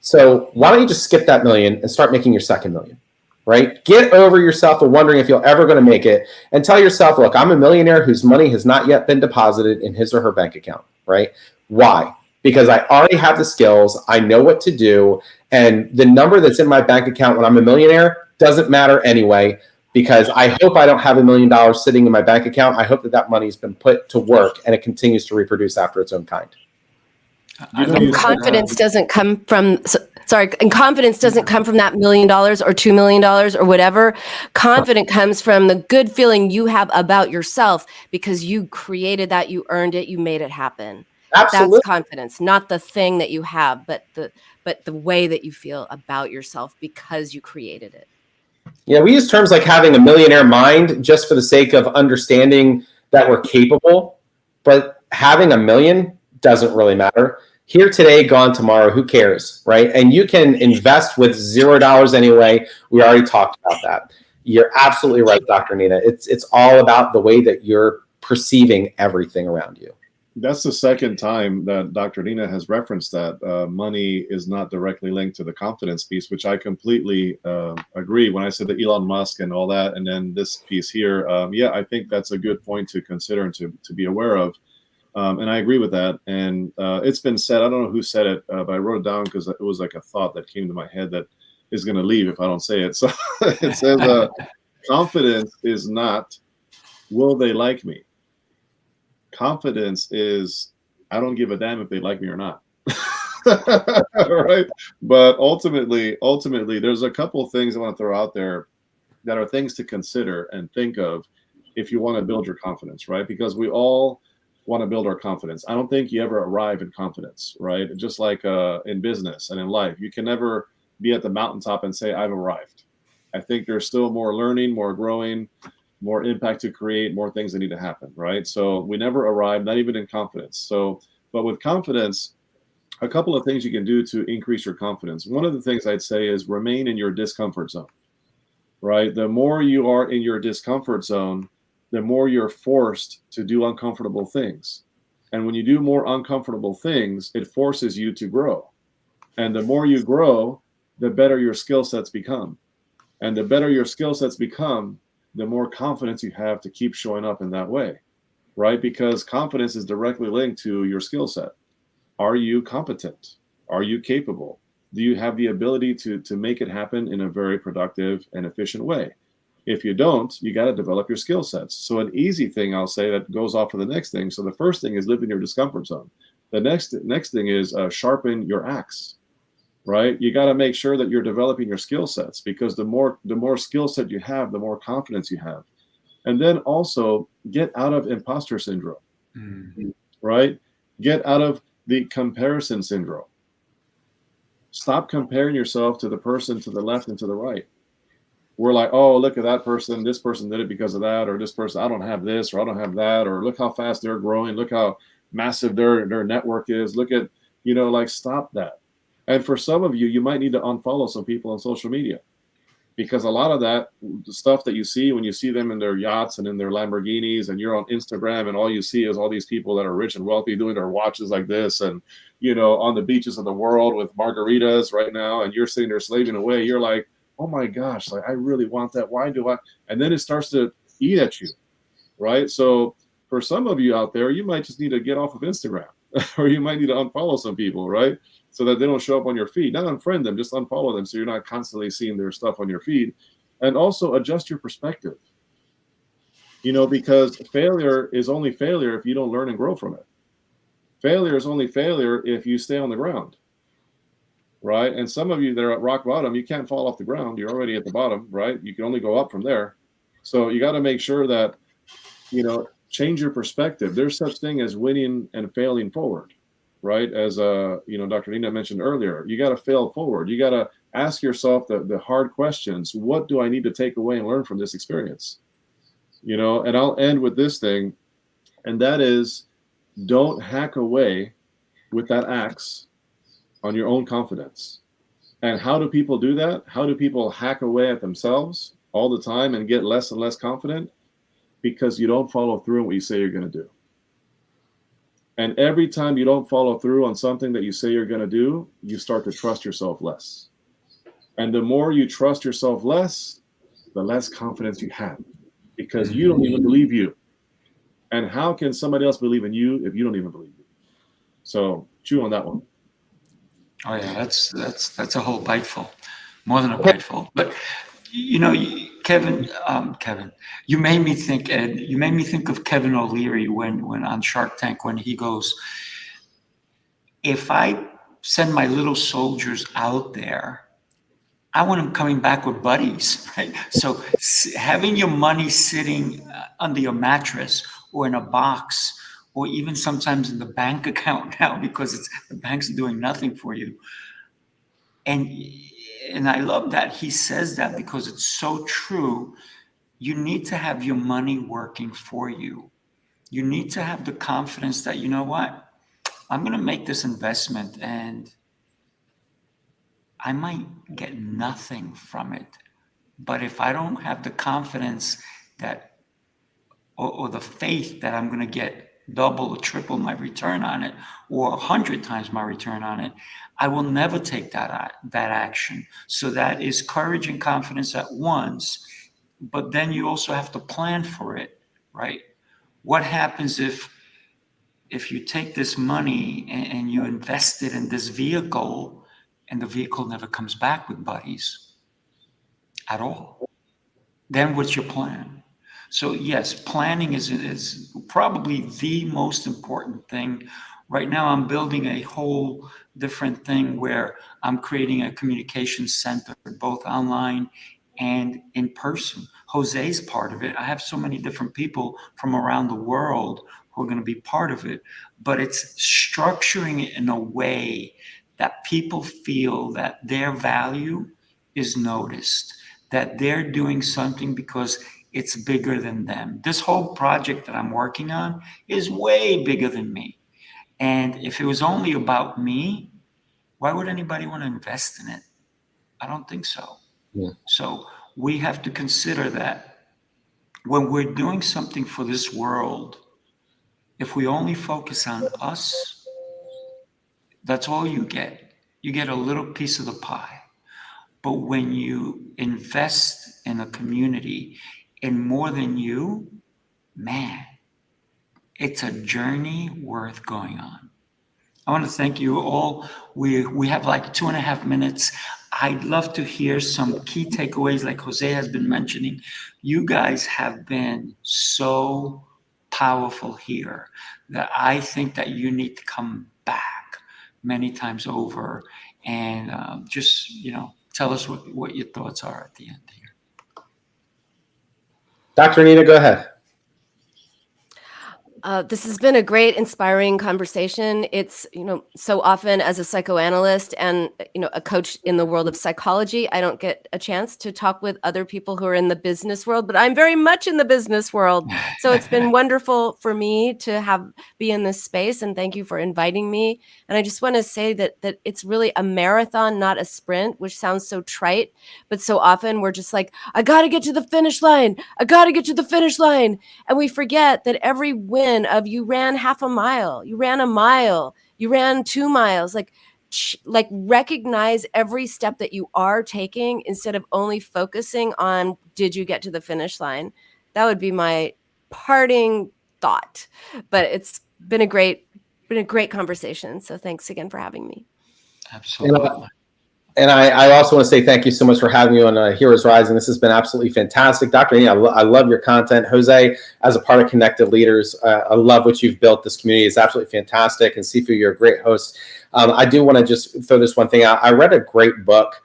So why don't you just skip that million and start making your second million, right? Get over yourself of wondering if you're ever going to make it and tell yourself, look, I'm a millionaire whose money has not yet been deposited in his or her bank account, right? Why? Because I already have the skills. I know what to do. And the number that's in my bank account when I'm a millionaire doesn't matter anyway, because I hope I don't have $1 million sitting in my bank account. I hope that money's been put to work and it continues to reproduce after its own kind. And confidence doesn't come from, and confidence doesn't come from that $1 million or $2 million or whatever. Confidence comes from the good feeling you have about yourself because you created that, you earned it, you made it happen. Absolutely. That's confidence, not the thing that you have, but the way that you feel about yourself because you created it. Yeah, we use terms like having a millionaire mind just for the sake of understanding that we're capable, but having $1 million doesn't really matter. Here today, gone tomorrow, who cares, right? And you can invest with $0 anyway. We already talked about that. You're absolutely right, Dr. Nina. It's all about the way that you're perceiving everything around you. That's the second time that Dr. Nina has referenced that money is not directly linked to the confidence piece, which I completely agree. When I said the Elon Musk and all that, and then this piece here, yeah, I think that's a good point to consider and to be aware of. And I agree with that. And it's been said, I don't know who said it, but I wrote it down because it was like a thought that came to my head that is going to leave if I don't say it. So it says, confidence is not, will they like me? Confidence is, I don't give a damn if they like me or not. Right? But ultimately, there's a couple of things I want to throw out there that are things to consider and think of if you want to build your confidence, right? Because we all want to build our confidence. I don't think you ever arrive in confidence, right? Just like in business and in life, you can never be at the mountaintop and say, I've arrived. I think there's still more learning, more growing, more impact to create, more things that need to happen, right? So we never arrive, not even in confidence. So, but with confidence, a couple of things you can do to increase your confidence. One of the things I'd say is remain in your discomfort zone, right? The more you are in your discomfort zone, the more you're forced to do uncomfortable things. And when you do more uncomfortable things, it forces you to grow. And the more you grow, the better your skill sets become. And the better your skill sets become, the more confidence you have to keep showing up in that way, right? Because confidence is directly linked to your skill set. Are you competent? Are you capable? Do you have the ability to make it happen in a very productive and efficient way? If you don't, you got to develop your skill sets. So an easy thing I'll say that goes off of the next thing. So the first thing is live in your discomfort zone. The next thing is sharpen your axe, right? You got to make sure that you're developing your skill sets, because the more skill set you have, the more confidence you have. And then also get out of imposter syndrome, right? Get out of the comparison syndrome. Stop comparing yourself to the person to the left and to the right. We're like, oh, look at that person. This person did it because of that, or this person, I don't have this, or I don't have that, or look how fast they're growing. Look how massive their network is. Look at, like, stop that. And for some of you, you might need to unfollow some people on social media, because a lot of that, the stuff that you see when you see them in their yachts and in their Lamborghinis, and you're on Instagram and all you see is all these people that are rich and wealthy doing their watches like this, and, on the beaches of the world with margaritas right now, and you're sitting there slaving away. You're like, oh my gosh, like, I really want that. Why do I? And then it starts to eat at you, right? So for some of you out there, you might just need to get off of Instagram, or you might need to unfollow some people, right? So that they don't show up on your feed. Not unfriend them, just unfollow them so you're not constantly seeing their stuff on your feed. And also adjust your perspective, because failure is only failure if you don't learn and grow from it. Failure is only failure if you stay on the ground, right? And some of you that are at rock bottom, you can't fall off the ground. You're already at the bottom, right? You can only go up from there. So you got to make sure that, change your perspective. There's such thing as winning and failing forward. right? As Dr. Nina mentioned earlier, you got to fail forward. You got to ask yourself the hard questions. What do I need to take away and learn from this experience? And I'll end with this thing, and that is, don't hack away with that axe on your own confidence. And how do people do that? How do people hack away at themselves all the time and get less and less confident? Because you don't follow through on what you say you're going to do. And every time you don't follow through on something that you say you're going to do, you start to trust yourself less. And the more you trust yourself less, the less confidence you have, because you don't even believe you. And how can somebody else believe in you if you don't even believe you? So chew on that one. Oh yeah, that's a whole biteful, more than a biteful. But Kevin, you made me think, Ed. You made me think of Kevin O'Leary when on Shark Tank, when he goes, if I send my little soldiers out there, I want them coming back with buddies, right? So having your money sitting under your mattress or in a box, or even sometimes in the bank account now, because the bank's doing nothing for you. And I love that he says that, because it's so true. You need to have your money working for you. You need to have the confidence that, you know what, I'm going to make this investment and I might get nothing from it. But if I don't have the confidence that, or the faith that I'm going to get double or triple my return on it, or 100 times my return on it, I will never take that action. So that is courage and confidence at once, but then you also have to plan for it, right? What happens if you take this money and you invest it in this vehicle, and the vehicle never comes back with buddies at all? Then what's your plan? So yes, planning is probably the most important thing. Right now, I'm building a whole different thing where I'm creating a communication center, both online and in person. Jose's part of it. I have so many different people from around the world who are going to be part of it, but it's structuring it in a way that people feel that their value is noticed, that they're doing something because it's bigger than them. This whole project that I'm working on is way bigger than me. And if it was only about me, why would anybody want to invest in it? I don't think so. Yeah. So we have to consider that when we're doing something for this world, if we only focus on us, that's all you get. You get a little piece of the pie. But when you invest in a community in more than you, man, it's a journey worth going on. I want to thank you all. We have like 2.5 minutes. I'd love to hear some key takeaways like Jose has been mentioning. You guys have been so powerful here that I think that you need to come back many times over and just, tell us what your thoughts are at the end here. Dr. Nina, go ahead. This has been a great, inspiring conversation. It's, so often as a psychoanalyst and, a coach in the world of psychology, I don't get a chance to talk with other people who are in the business world, but I'm very much in the business world. So it's been wonderful for me to be in this space, and thank you for inviting me. And I just want to say that it's really a marathon, not a sprint, which sounds so trite, but so often we're just like, I got to get to the finish line. I got to get to the finish line. And we forget that every win of you ran half a mile, you ran a mile, you ran 2 miles, like recognize every step that you are taking instead of only focusing on, did you get to the finish line? That would be my parting thought. But it's been a great conversation. So thanks again for having me. Absolutely. And I also want to say thank you so much for having me on Heroes Rising. This has been absolutely fantastic. Dr. Nina, I love your content. Jose, as a part of Connected Leaders, I love what you've built. This community is absolutely fantastic. And Sifu, you're a great host. I do want to just throw this one thing out. I read a great book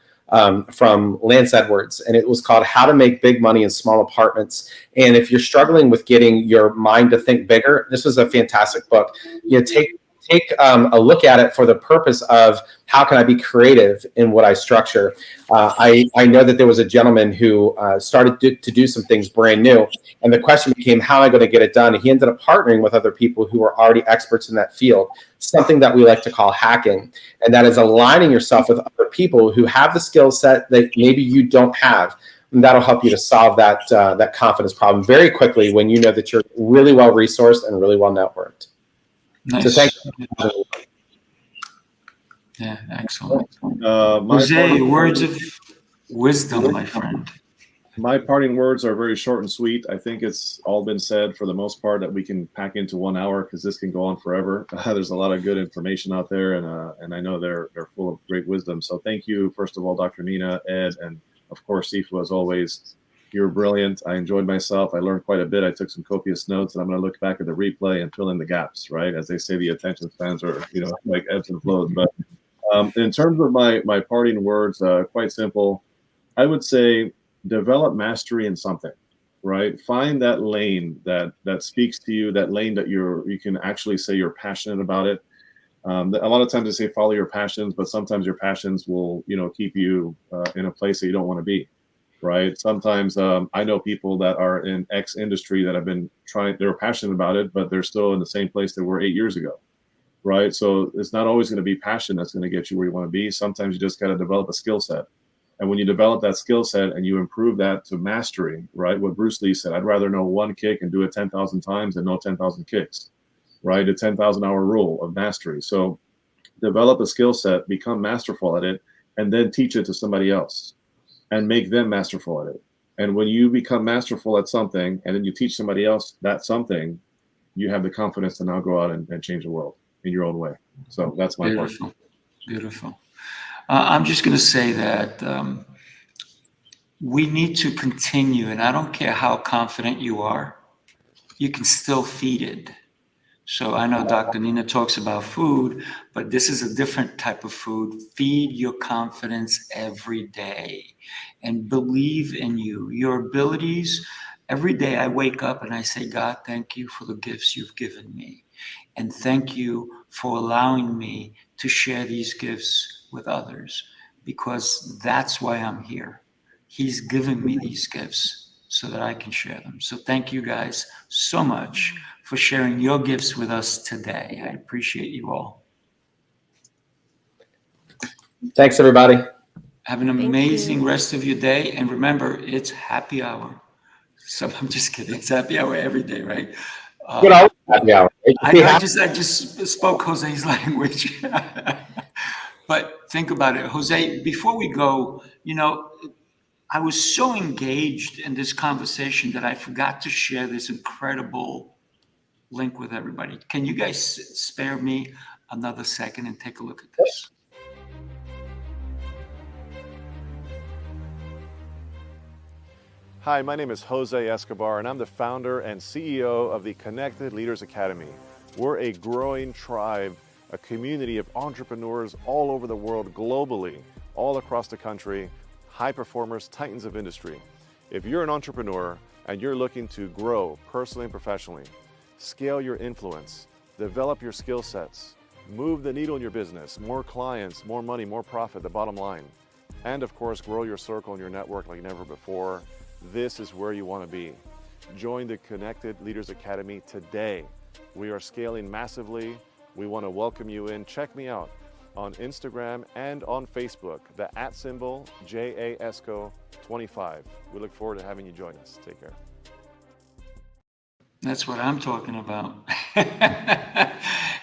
from Lance Edwards, and it was called How to Make Big Money in Small Apartments. And if you're struggling with getting your mind to think bigger, this is a fantastic book. Take take a look at it for the purpose of how can I be creative in what I structure. I know that there was a gentleman who started to do some things brand new, and the question became, how am I going to get it done? And he ended up partnering with other people who were already experts in that field, something that we like to call hacking, and that is aligning yourself with other people who have the skill set that maybe you don't have. And that'll help you to solve that confidence problem very quickly when you know that you're really well resourced and really well networked. Nice. So thank you. Yeah, excellent. My Jose, words of wisdom, my friend. My parting words are very short and sweet. I think it's all been said for the most part that we can pack into 1 hour, because this can go on forever. There's a lot of good information out there, and I know they're full of great wisdom. So thank you, first of all, Dr. Nina, Ed, and of course, Sifu, as always. You're brilliant. I enjoyed myself. I learned quite a bit. I took some copious notes, and I'm going to look back at the replay and fill in the gaps, right? As they say, the attention spans are, like ebbs and flows. But in terms of my parting words, quite simple. I would say develop mastery in something, right? Find that lane that speaks to you, that lane that you can actually say you're passionate about it. A lot of times they say follow your passions, but sometimes your passions will, keep you in a place that you don't want to be, right? Sometimes I know people that are in X industry that have been they're passionate about it, but they're still in the same place they were 8 years ago, right? So it's not always going to be passion that's going to get you where you want to be. Sometimes you just got to develop a skill set. And when you develop that skill set and you improve that to mastery, right? What Bruce Lee said, I'd rather know one kick and do it 10,000 times than know 10,000 kicks, right? A 10,000-hour rule of mastery. So develop a skill set, become masterful at it, and then teach it to somebody else and make them masterful at it. And when you become masterful at something and then you teach somebody else that something, you have the confidence to now go out and change the world in your own way. So that's my part. Beautiful. I'm just going to say that we need to continue, and I don't care how confident you are, you can still feed it. So I know Dr. Nina talks about food, but this is a different type of food. Feed your confidence every day and believe in you, your abilities. Every day I wake up and I say, God, thank you for the gifts you've given me. And thank you for allowing me to share these gifts with others, because that's why I'm here. He's given me these gifts so that I can share them. So thank you guys so much for sharing your gifts with us today. I appreciate you all. Thanks, everybody. Have an amazing rest of your day. And remember, it's happy hour. So I'm just kidding. It's happy hour every day, right? Happy hour. I just spoke Jose's language. But think about it, Jose, before we go, I was so engaged in this conversation that I forgot to share this incredible link with everybody. Can you guys spare me another second and take a look at this? Hi, my name is Jose Escobar, and I'm the founder and CEO of the Connected Leaders Academy. We're a growing tribe, a community of entrepreneurs all over the world, globally, all across the country, high performers, titans of industry. If you're an entrepreneur and you're looking to grow personally and professionally, scale your influence, develop your skill sets, move the needle in your business, more clients, more money, more profit, the bottom line, and of course, grow your circle and your network like never before, this is where you want to be. Join the Connected Leaders Academy today. We are scaling massively. We want to welcome you in. Check me out on Instagram and on Facebook, the @ JAESCO25. We look forward to having you join us. Take care. That's what I'm talking about.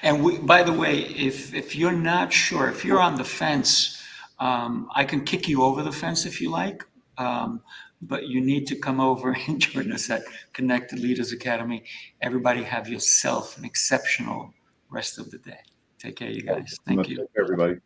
And by the way, if you're not sure, if you're on the fence, I can kick you over the fence if you like. But you need to come over and join us at Connected Leaders Academy. Everybody have yourself an exceptional rest of the day. Take care, you guys. Thank you. Everybody.